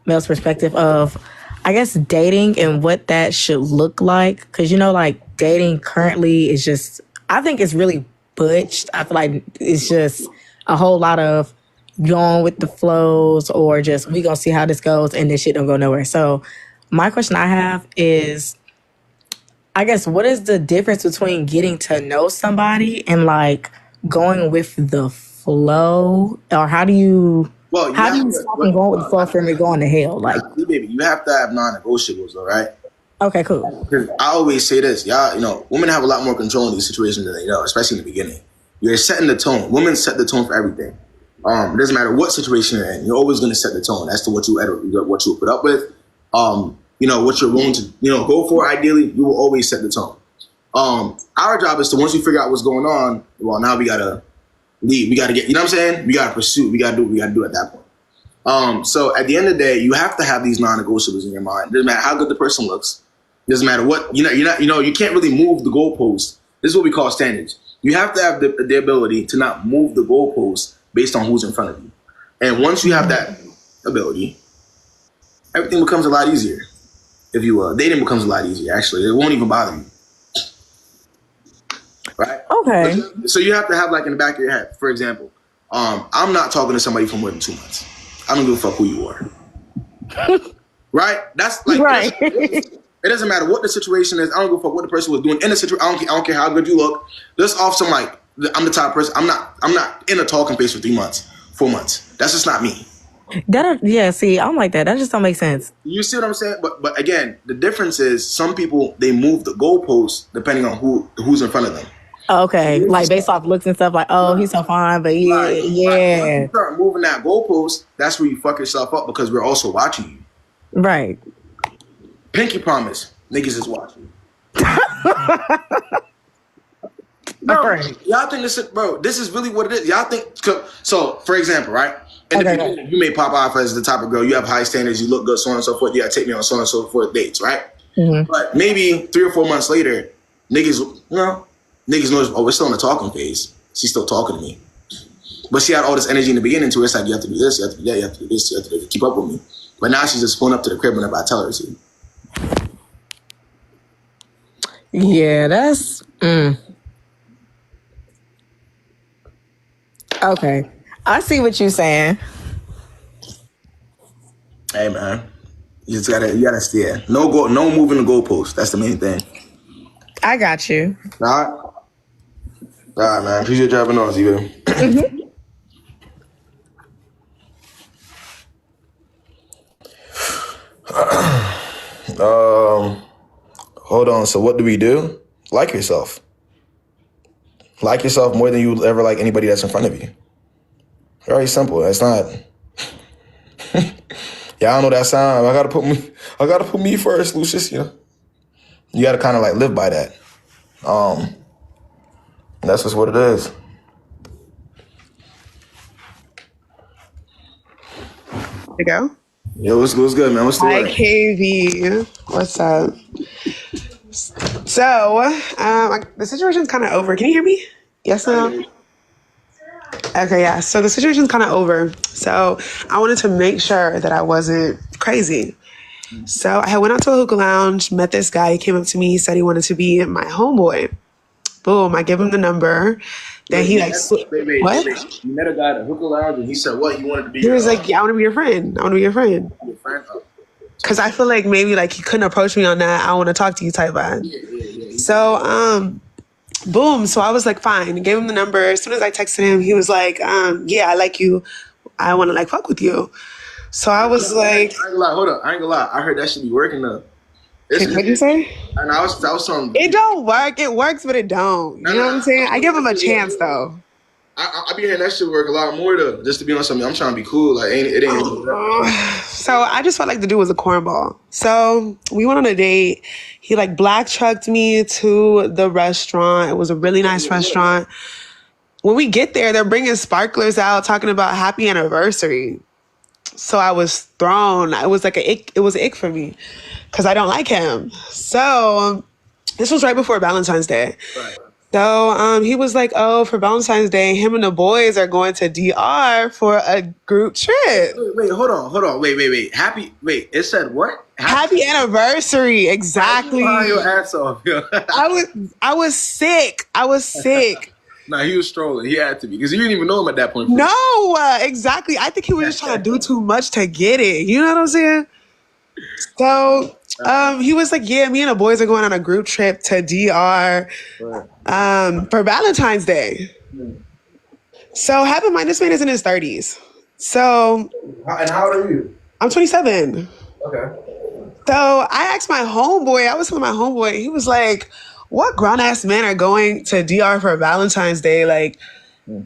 Speaker 13: male's perspective of, I guess, dating and what that should look like. Because, like, dating currently is just, I think it's really butched. I feel like it's just a whole lot of going with the flows or just, we gonna see how this goes and this shit don't go nowhere. So my question I have is, I guess, what is the difference between getting to know somebody and like going with the flow, or how do you stop and go with the flow from it going to hell? Like,
Speaker 2: baby, you have to have non-negotiables, all right?
Speaker 13: Okay, cool.
Speaker 2: I always say this, y'all. Women have a lot more control in these situations than they know, especially in the beginning. You're setting the tone. Women set the tone for everything. It doesn't matter what situation you're in. You're always going to set the tone as to what you put up with. What you're willing to, go for. Ideally, you will always set the tone. Our job is to, once we figure out what's going on, well, now we gotta leave. We gotta get, you know what I'm saying? We gotta pursue. We gotta do what we gotta do at that point. So at the end of the day, you have to have these non-negotiables in your mind. Doesn't matter how good the person looks. Doesn't matter what, you can't really move the goalpost. This is what we call standards. You have to have the ability to not move the goalpost based on who's in front of you. And once you have that ability, everything becomes a lot easier. If you will, dating becomes a lot easier. Actually, it won't even bother you. Right?
Speaker 13: Okay.
Speaker 2: So you have to have, like, in the back of your head, for example, I'm not talking to somebody for more than 2 months. I don't give a fuck who you are. Right? That's like, right. It doesn't matter what the situation is. I don't give a fuck what the person was doing in the situation. I don't care how good you look. Just off some, like, I'm the type of person. I'm not in a talking phase for 3 months, 4 months. That's just not me.
Speaker 13: See, I'm like that. That just don't make sense.
Speaker 2: You see what I'm saying? But again, the difference is some people, they move the goalposts depending on who's in front of them.
Speaker 13: Okay, like based off looks and stuff. Like, oh, he's so fine, but yeah.
Speaker 2: Right. When you start moving that goalpost, that's where you fuck yourself up because we're also watching you.
Speaker 13: Right.
Speaker 2: Pinky promise, niggas is watching. Bro, y'all think this is really what it is. Y'all think, so for example, right? In the beginning, you may pop off as the type of girl, you have high standards, you look good, so on and so forth. You gotta take me on so on and so forth dates, right? Mm-hmm. But maybe 3 or 4 months later, niggas know, oh, we're still in the talking phase. She's still talking to me. But she had all this energy in the beginning to her. It's like, you have to do this, you have to do that, you have to do this, you have to keep up with me. But now she's just pulling up to the crib whenever I tell her to.
Speaker 13: Yeah, that's... Okay. I see what you're saying.
Speaker 2: Hey, man. You gotta steer. No moving the goalpost. That's the main thing.
Speaker 13: I got you.
Speaker 2: All right, man. Appreciate you having on, Z-Baby.
Speaker 13: Mm-hmm.
Speaker 2: Hold on. So what do we do? Like yourself. Like yourself more than you ever like anybody that's in front of you. Very simple. It's not. Yeah, I don't know that sound. I gotta put me first, Lucius. You gotta kind of like live by that. That's just what it is.
Speaker 14: You go.
Speaker 2: Yo, what's good, man? What's the word?
Speaker 14: Hi, Kayb. What's up? So, the situation's kind of over. Can you hear me? Yes, no? Okay, yeah. So the situation's kind of over. So I wanted to make sure that I wasn't crazy. So I went out to a hookah lounge, met this guy. He came up to me. He said he wanted to be my homeboy. Boom. I give him the number. Then he like, what?
Speaker 2: You met a guy at a hookah lounge and he said what? He wanted to be
Speaker 14: He was like, yeah, I want to be your friend. I want to be your friend.
Speaker 2: your friend?
Speaker 14: Because I feel like maybe like he couldn't approach me on that I want to talk to you type vibe. So, boom. So I was like, fine. Gave him the number. As soon as I texted him, he was like, yeah, I like you. I want to like fuck with you. So I was like,
Speaker 2: I ain't gonna lie, hold up. I ain't gonna lie. I heard that should be working though.
Speaker 14: What'd you say?
Speaker 2: And I was from.
Speaker 14: It don't work. It works, but it don't. You know what I'm saying? I give him a chance though.
Speaker 2: I be hearing that shit work a lot more though. Just to be on something, I'm trying to be cool. Like it ain't.
Speaker 14: So I just felt like the dude was a cornball. So we went on a date. He like black trucked me to the restaurant. It was a really nice restaurant. When we get there, they're bringing sparklers out, talking about happy anniversary. So I was thrown. It was like it was an ick for me because I don't like him. So this was right before Valentine's Day.
Speaker 2: Right.
Speaker 14: So he was like, oh, for Valentine's Day, him and the boys are going to DR for a group trip.
Speaker 2: Wait, hold on. Wait. It said what?
Speaker 14: Happy anniversary. Exactly.
Speaker 2: Your ass off, yo.
Speaker 14: I was sick.
Speaker 2: Nah, he was strolling. He had to be because you didn't even know him at that point.
Speaker 14: No, exactly. I think he was just trying to do too much to get it. You know what I'm saying? So he was like, yeah, me and the boys are going on a group trip to DR for Valentine's Day. So have in mind, this man is in his 30s. So.
Speaker 2: And how old are you?
Speaker 14: I'm 27.
Speaker 2: Okay.
Speaker 14: So I asked my homeboy, I was with my homeboy, he was like, what grown-ass men are going to DR for Valentine's Day, like,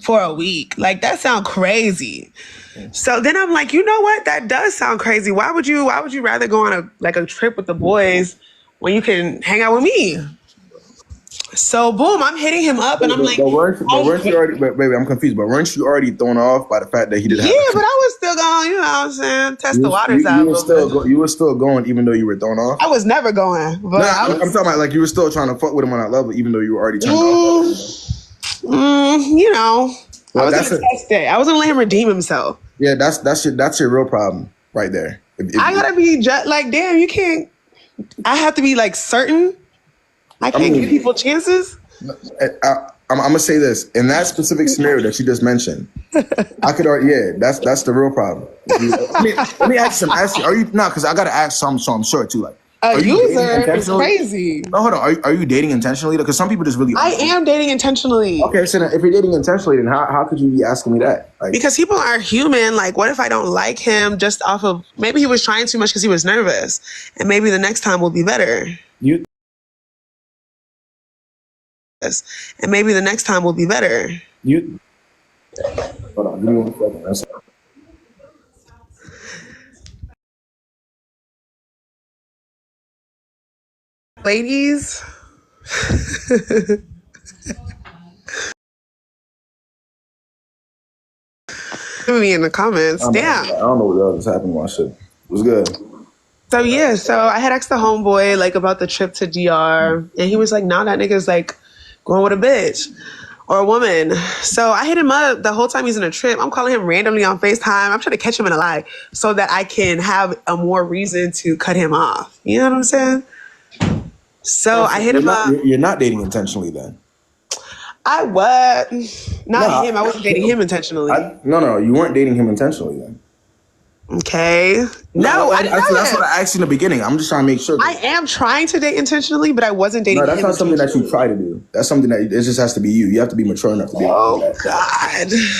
Speaker 14: for a week? Like, that sounds crazy. So then I'm like, you know what? That does sound crazy. Why would you rather go on a trip with the boys when you can hang out with me? So boom, I'm hitting him up and I'm like,
Speaker 2: weren't you already? Wait, I'm confused. But weren't you already thrown off by the fact that he didn't?
Speaker 14: Yeah, but I was still going. You know what I'm saying? Test the waters out.
Speaker 2: You were still going, even though you were thrown off.
Speaker 14: I was never going. But
Speaker 2: I'm talking about like you were still trying to fuck with him on that level, even though you were already turned off.
Speaker 14: You know, well, I was gonna test it. I was gonna let him redeem himself.
Speaker 2: Yeah, that's your real problem right there. If
Speaker 14: I gotta be like, damn, you can't. I have to be like certain. I can't give people chances.
Speaker 2: I'm gonna say this in that specific scenario that you just mentioned. I could already, that's the real problem. Let me ask you. Are you no? Because I gotta ask some, so I'm sure too. Like,
Speaker 14: a user is crazy.
Speaker 2: No, hold on. Are you dating intentionally? Because some people just really.
Speaker 14: I am dating intentionally.
Speaker 2: Okay, so then if you're dating intentionally, then how could you be asking me that? Like,
Speaker 14: because people are human. Like, what if I don't like him just off of maybe he was trying too much because he was nervous, and maybe the next time will be better. And maybe the next time will be better.
Speaker 2: Hold on, give me 1 second.
Speaker 14: Ladies. Me in the comments. Damn.
Speaker 2: I don't know what else is happening. My shit. It was good.
Speaker 14: So yeah, so I had asked the homeboy like about the trip to DR, and he was like, "Nah, that nigga's like going with a bitch or a woman." So I hit him up the whole time he's in a trip. I'm calling him randomly on FaceTime. I'm trying to catch him in a lie so that I can have a more reason to cut him off. You know what I'm saying? So I hit him up.
Speaker 2: You're not dating intentionally then.
Speaker 14: I was not him. I wasn't dating him intentionally.
Speaker 2: No, you weren't dating him intentionally then.
Speaker 14: Okay. No,
Speaker 2: that's what I asked you in the beginning. I'm just trying to make sure.
Speaker 14: I am trying to date intentionally, but I wasn't dating him.
Speaker 2: No, that's not something that you try to do. That's something that it just has to be you. You have to be mature enough to be able to do that.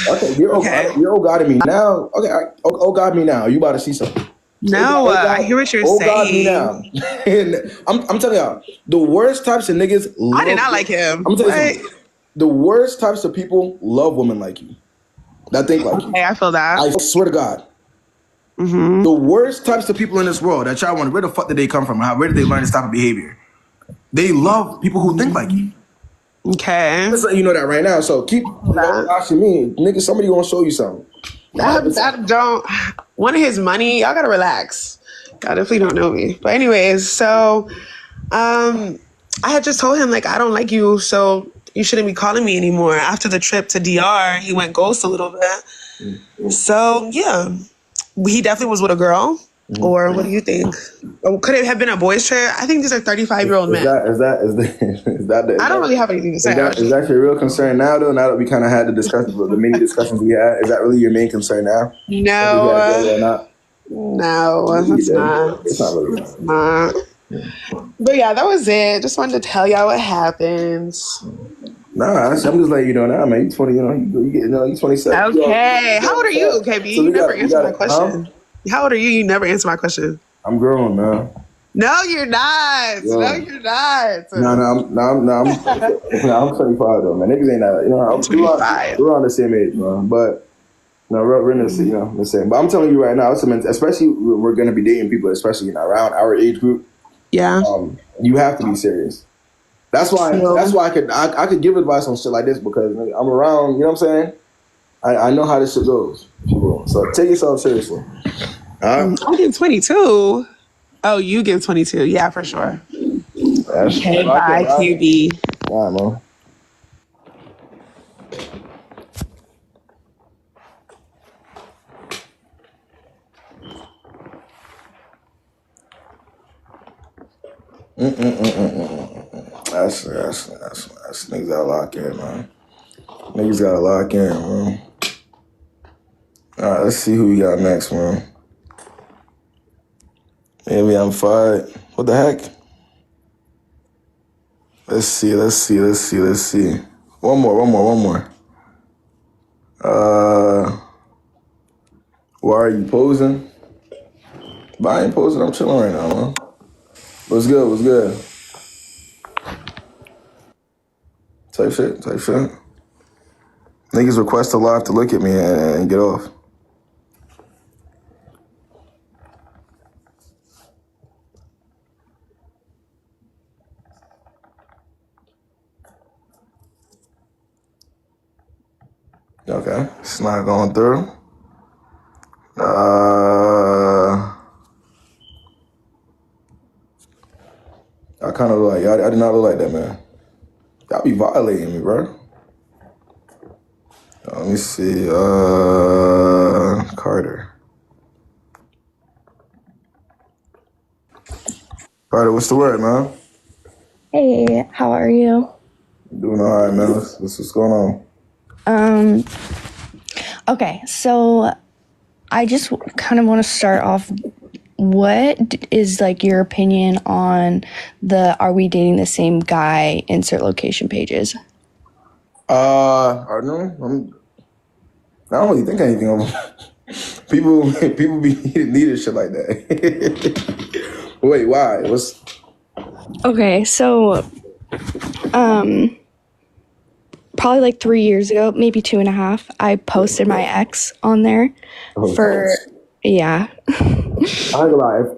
Speaker 14: God.
Speaker 2: Okay, you're oh God me now. Okay, all right. Oh God me now. You about to see something.
Speaker 14: No, I hear what you're saying.
Speaker 2: God me now. And I'm telling y'all, the worst types of niggas.
Speaker 14: I did not like him.
Speaker 2: I'm telling you, the worst types of people love women like you. That think like you.
Speaker 14: Okay, I feel that.
Speaker 2: I swear to God.
Speaker 14: Mm-hmm.
Speaker 2: The worst types of people in this world that y'all wonder where the fuck did they come from? Where did they learn this type of behavior? They love people who think like you.
Speaker 14: Okay.
Speaker 2: Just letting you know that right now. So keep watching me. Nigga, somebody gonna show you something.
Speaker 14: That don't want his money. Y'all gotta relax. Y'all definitely don't know me. But anyways, so I had just told him like I don't like you, so you shouldn't be calling me anymore. After the trip to DR, he went ghost a little bit. So yeah. He definitely was with a girl. Or what do you think? Or could it have been a boys' trip? I think these are 35-year-old men.
Speaker 2: Is that
Speaker 14: I don't really have anything to say.
Speaker 2: is that your real concern now, though? Now that we kind of had the many discussions we had, is that really your main concern now? If we had together or not?
Speaker 14: No, it's not.
Speaker 2: It's not really.
Speaker 14: It's not. But yeah, that was it. Just wanted to tell y'all what happens.
Speaker 2: Nah, I'm just letting you know now, man. You 20, you 27.
Speaker 14: Okay. How old are you, KB?
Speaker 2: So
Speaker 14: you never answered my question. How old are you? You never answered my question.
Speaker 2: I'm grown, man.
Speaker 14: No, you're not.
Speaker 2: Yeah.
Speaker 14: No, you're not.
Speaker 2: I'm 25 though, man. Niggas ain't that. I'm 25. We're on the same age, man. But we're in the same. The same. But I'm telling you right now, especially we're gonna be dating people, especially around our age group.
Speaker 14: Yeah.
Speaker 2: You have to be serious. That's why I could give advice on shit like this because I'm around. You know what I'm saying? I know how this shit goes. So take yourself seriously.
Speaker 14: I'm getting 22. Oh, you get 22. Yeah, for sure. Okay, bye, QB.
Speaker 2: All right, man. That's niggas gotta lock in, man. Niggas gotta lock in, man. All right, let's see who we got next, man. Maybe I'm fired. What the heck? Let's see. One more. Why are you posing? But I ain't posing, I'm chilling right now, man. What's good? Type shit. Niggas request a live to look at me and get off. Okay, it's not going through. I kind of look like I did not look like that, man. Y'all be violating me, bro. Let me see. Carter, what's the word, man?
Speaker 1: Hey, how are you?
Speaker 2: Doing all right, man. What's going on?
Speaker 1: Okay, so I just kind of want to start off. What is like your opinion on the "Are we dating the same guy?" insert location pages?
Speaker 2: I don't really think anything of them. People be needing shit like that. Wait, why?
Speaker 1: Okay, so probably like 3 years ago, maybe 2.5, I posted my ex on there yeah.
Speaker 2: I ain't gonna lie.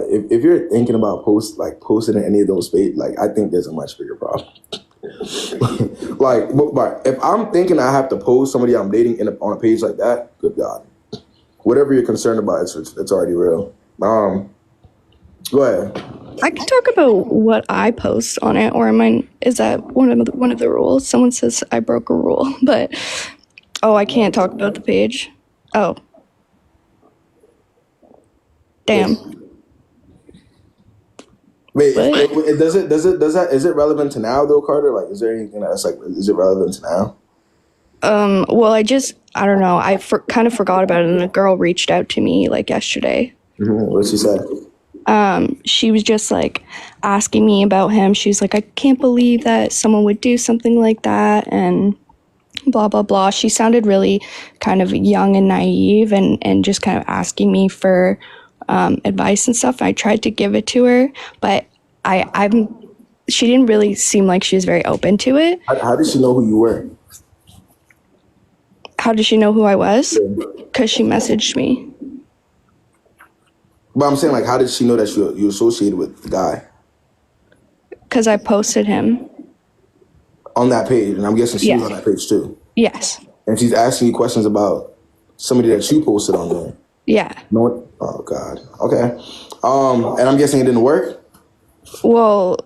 Speaker 2: If you're thinking about posting in any of those pages, like I think there's a much bigger problem. But if I'm thinking I have to post somebody I'm dating on a page like that, good God, whatever you're concerned about, it's already real. Go ahead.
Speaker 1: I can talk about what I post on it, or is that one of the rules? Someone says I broke a rule, but I can't talk about the page. Oh, damn.
Speaker 2: Wait, is it relevant to now though, Carter? Like, is there anything that's like, is it relevant to now?
Speaker 1: Well, I don't know. I kind of forgot about it, and a girl reached out to me like yesterday.
Speaker 2: Mm-hmm. What'd she say?
Speaker 1: She was just like asking me about him. She was like, I can't believe that someone would do something like that, and blah, blah, blah. She sounded really kind of young and naive and just kind of asking me for advice and stuff. I tried to give it to her, but she didn't really seem like she was very open to it.
Speaker 2: How did she know who you were?
Speaker 1: How did she know who I was? Because she messaged me.
Speaker 2: But I'm saying, like, how did she know that you associated with the guy?
Speaker 1: Because I posted him.
Speaker 2: On that page, and I'm guessing she was on that page too.
Speaker 1: Yes.
Speaker 2: And she's asking you questions about somebody that you posted on there.
Speaker 1: Yeah.
Speaker 2: No. Oh God. Okay. And I'm guessing it didn't work.
Speaker 1: Well,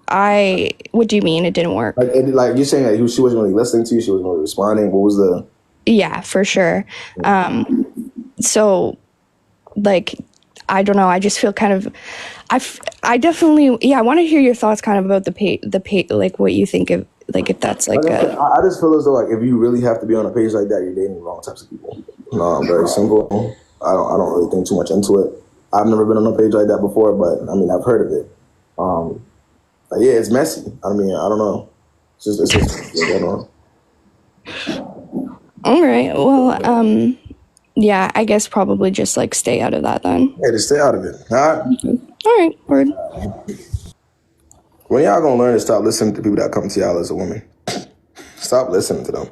Speaker 1: what do you mean it didn't work?
Speaker 2: Like you're saying that she wasn't really listening to you. She wasn't really responding. What was the?
Speaker 1: Yeah, for sure. So
Speaker 10: like, I don't know. I just feel kind of, I definitely, I want to hear your thoughts kind of about the page, like what you think of, like if that's like
Speaker 2: I just feel as though like if you really have to be on a page like that, you're dating the wrong types of people. Very simple. I don't really think too much into it. I've never been on a page like that before, but I mean I've heard of it. Yeah, it's messy. I mean I don't know. It's just I don't know.
Speaker 10: All right. Well, yeah, I guess probably just like stay out of that then.
Speaker 2: Yeah, just stay out of it. All right.
Speaker 10: All right. Word.
Speaker 2: When y'all gonna learn to stop listening to people that come to y'all as a woman? Stop listening to them.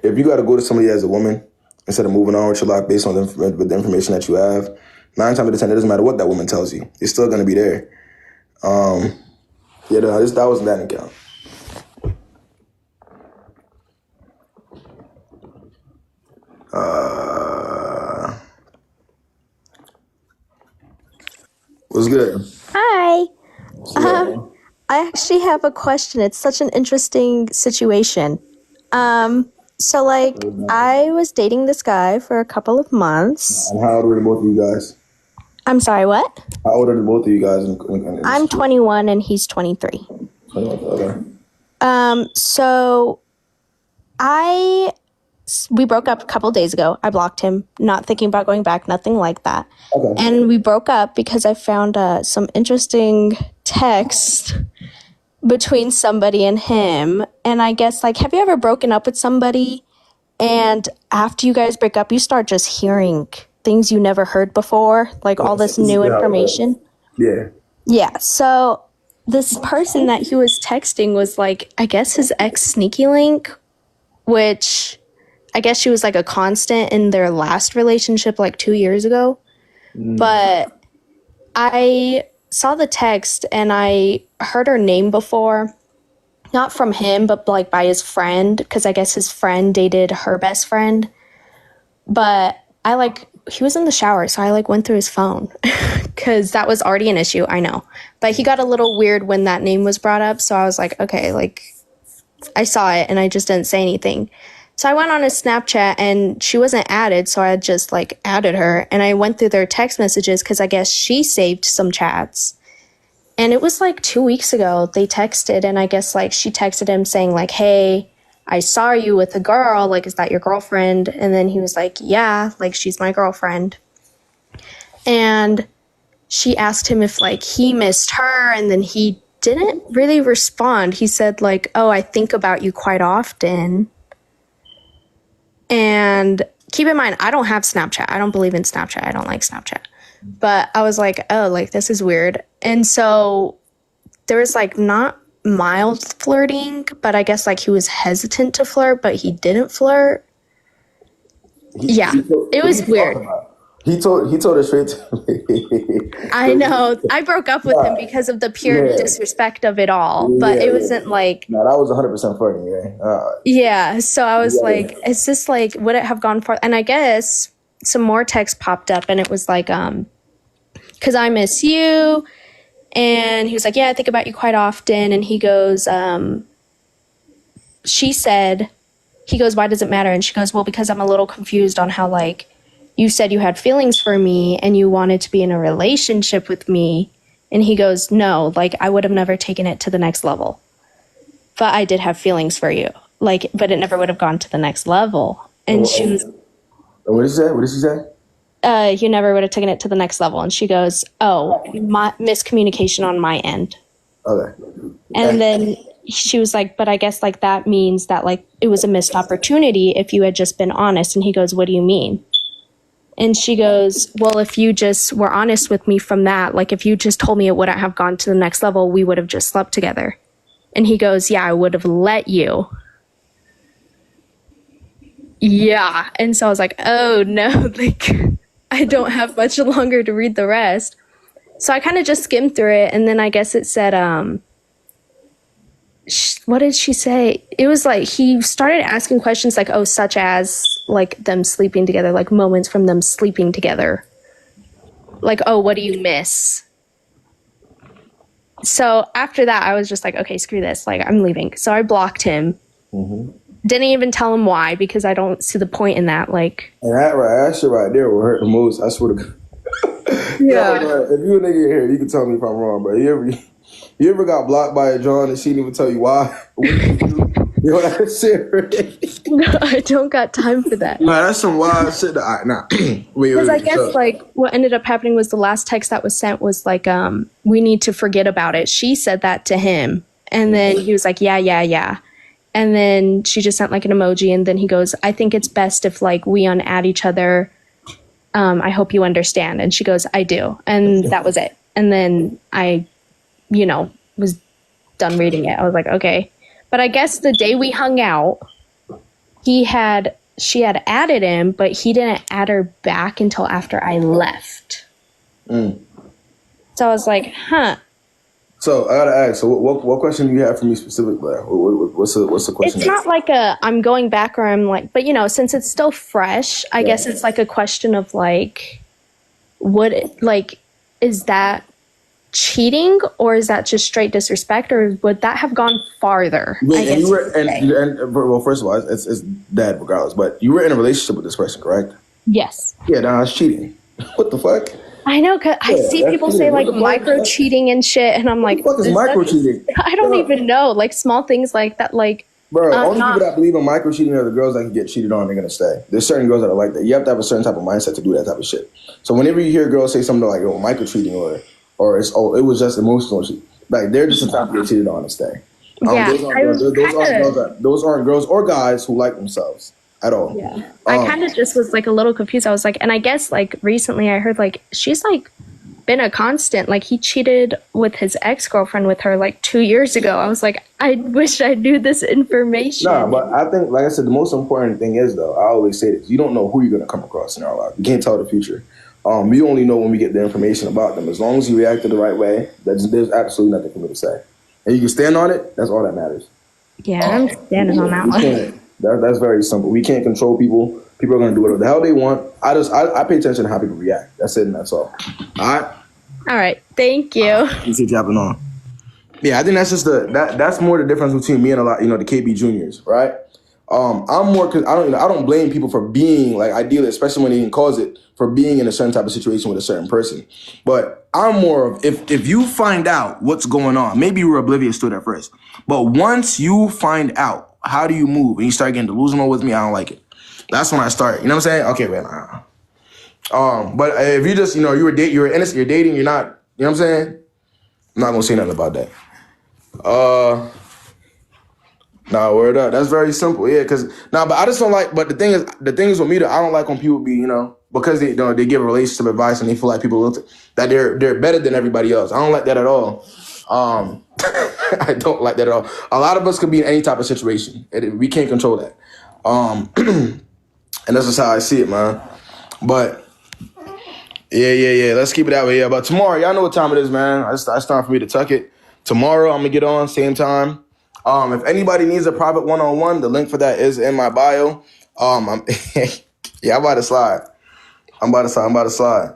Speaker 2: If you got to go to somebody as a woman instead of moving on with your life based on with the information that you have, 9 times out of 10, it doesn't matter what that woman tells you. It's still gonna be there. That wasn't that encounter. What's good?
Speaker 15: Hi. I actually have a question. It's such an interesting situation. So like I was dating this guy for a couple of months.
Speaker 2: And how old were both of you guys?
Speaker 15: I'm sorry, what?
Speaker 2: How old are both of you guys?
Speaker 15: I'm 21 and he's 23.
Speaker 2: 21, okay.
Speaker 15: So we broke up a couple days ago. I blocked him, not thinking about going back, nothing like that. Okay. And we broke up because I found some interesting text between somebody and him. And I guess, like, have you ever broken up with somebody and after you guys break up, you start just hearing things you never heard before, like all this new information?
Speaker 2: Yeah.
Speaker 15: Yeah. So this person that he was texting was like, I guess his ex Sneaky Link, which I guess she was like a constant in their last relationship like 2 years ago. But I saw the text and I heard her name before, not from him, but like by his friend, because I guess his friend dated her best friend. But he was in the shower, so I went through his phone because that was already an issue, I know. But he got a little weird when that name was brought up, so I was like, okay, I saw it and I just didn't say anything. So I went on his Snapchat and she wasn't added, so I just added her and I went through their text messages because I guess she saved some chats. And it was 2 weeks ago they texted, and I guess she texted him saying hey, I saw you with a girl, is that your girlfriend? And then he was like, yeah, she's my girlfriend. And she asked him if he missed her, and then he didn't really respond. He said oh, I think about you quite often. And keep in mind, I don't have Snapchat. I don't believe in Snapchat. I don't like Snapchat. But I was like, oh, this is weird. And so there was not mild flirting, but I guess he was hesitant to flirt, but he didn't flirt. It was weird.
Speaker 2: He told her straight to me.
Speaker 15: I know. I broke up with him because of the pure disrespect of it all. But it wasn't
Speaker 2: No, that was 100% flirting, yeah.
Speaker 15: Yeah. So I was is this would it have gone for? And I guess some more text popped up and it was because I miss you. And he was like, yeah, I think about you quite often. And he goes, she said, he goes, why does it matter? And she goes, well, because I'm a little confused on how you said you had feelings for me and you wanted to be in a relationship with me. And he goes, no, I would have never taken it to the next level. But I did have feelings for you. But it never would have gone to the next level. And she was...
Speaker 2: What did she say? What did she say?
Speaker 15: You never would have taken it to the next level. And she goes, oh, miscommunication on my end.
Speaker 2: Okay.
Speaker 15: And then she was like, but I guess that means that it was a missed opportunity if you had just been honest. And he goes, what do you mean? And she goes, well, if you just were honest with me from that, if you just told me it wouldn't have gone to the next level, we would have just slept together. And he goes, yeah, I would have let you. Yeah. And so I was like, oh no, I don't have much longer to read the rest. So I kind of just skimmed through it. And then I guess it said, what did she say? It was he started asking questions oh, such as them sleeping together, moments from them sleeping together. Oh, what do you miss? So after that, I was just okay, screw this. I'm leaving. So I blocked him. didn't even tell him why because I don't see the point in that. Like,
Speaker 2: and that shit right there will hurt the most. I swear to God.
Speaker 15: Yeah.
Speaker 2: If you a nigga in here, you can tell me if I'm wrong, bro. You ever got blocked by a John and she didn't even tell you why? You know that shit?
Speaker 15: No, I don't got time for that.
Speaker 2: Nah, that's some wild shit. Nah.
Speaker 15: Because I guess like what ended up happening was the last text that was sent was like, we need to forget about it. She said that to him. And then he was like, yeah. And then she just sent like an emoji. And then he goes, I think it's best if like we unadd each other. I hope you understand. And she goes, I do. And that was it. And then I, was done reading it. I was like, okay. But I guess the day we hung out, she had added him, but he didn't add her back until after I left. So I was like, huh.
Speaker 2: So I gotta ask. So what question do you have for me specifically? What's the question?
Speaker 15: It's not like I'm going back or I'm like, but since it's still fresh, I guess it's like a question of like, is that cheating or is that just straight disrespect or would that have gone farther?
Speaker 2: Well, first of all, it's dead regardless. But you were in a relationship with this person, correct?
Speaker 15: Yes.
Speaker 2: Yeah, that's cheating. What the fuck?
Speaker 15: I know, cause I see people say like micro cheating and shit, and I'm like,
Speaker 2: what the fuck is micro cheating?
Speaker 15: I don't even know, like small things like that, like.
Speaker 2: Bro, only people that believe in micro cheating are the girls that can get cheated on. They're gonna stay. There's certain girls that are like that. You have to have a certain type of mindset to do that type of shit. So whenever you hear girls say something like, "Oh, micro cheating," or it was just emotional cheating, like they're just the type to get cheated on and stay. Those aren't girls or guys who like themselves at all.
Speaker 15: Yeah. I kind of just was like a little confused. I was like, and I guess like recently I heard like she's like been a constant. Like he cheated with his ex-girlfriend with her like 2 years ago. I was like, I wish I knew this information.
Speaker 2: No, but I think, like I said, the most important thing is though, I always say this: you don't know who you're gonna come across in our life. You can't tell the future. We only know when we get the information about them. As long as you reacted the right way, there's absolutely nothing for me to say, and you can stand on it. That's all that matters.
Speaker 15: Yeah, I'm standing on that one.
Speaker 2: That's very simple. We can't control people. People are going to do whatever the hell they want. I pay attention to how people react. That's it, and that's all. All
Speaker 15: right. Thank you.
Speaker 2: Appreciate you hopping on. Yeah, I think that's just that's more the difference between me and a lot, the KB juniors, right? I'm more because I don't blame people for being like ideally, especially when they can cause it, for being in a certain type of situation with a certain person. But I'm more of if you find out what's going on, maybe you were oblivious to it at first, but once you find out, how do you move? And you start getting delusional with me, I don't like it. That's when I start. You know what I'm saying? Okay, man. But if you just, you're innocent, you're dating, you're not, you know what I'm saying? I'm not gonna say nothing about that. Nah, word up. That's very simple. Yeah, but I just don't like. But the thing is with me, I don't like when people be, because they they give relationship advice and they feel like people look that they're better than everybody else. I don't like that at all. I don't like that at all. A lot of us could be in any type of situation. We can't control that. And that's just how I see it, man. But yeah. Let's keep it that way. Yeah. But tomorrow, y'all know what time it is, man. It's time for me to tuck it. Tomorrow, I'm gonna get on same time. If anybody needs a private one-on-one, the link for that is in my bio. I'm about to slide. I'm about to slide.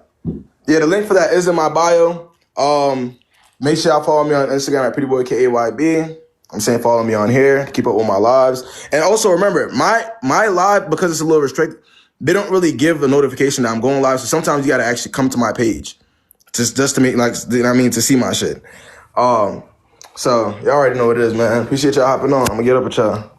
Speaker 2: Yeah, the link for that is in my bio. Make sure y'all follow me on Instagram at PrettyBoyKayb. I'm saying follow me on here to keep up with my lives. And also remember, my live, because it's a little restricted, they don't really give a notification that I'm going live. So sometimes you got to actually come to my page just to make, to see my shit. So y'all already know what it is, man. Appreciate y'all hopping on. I'm going to get up with y'all.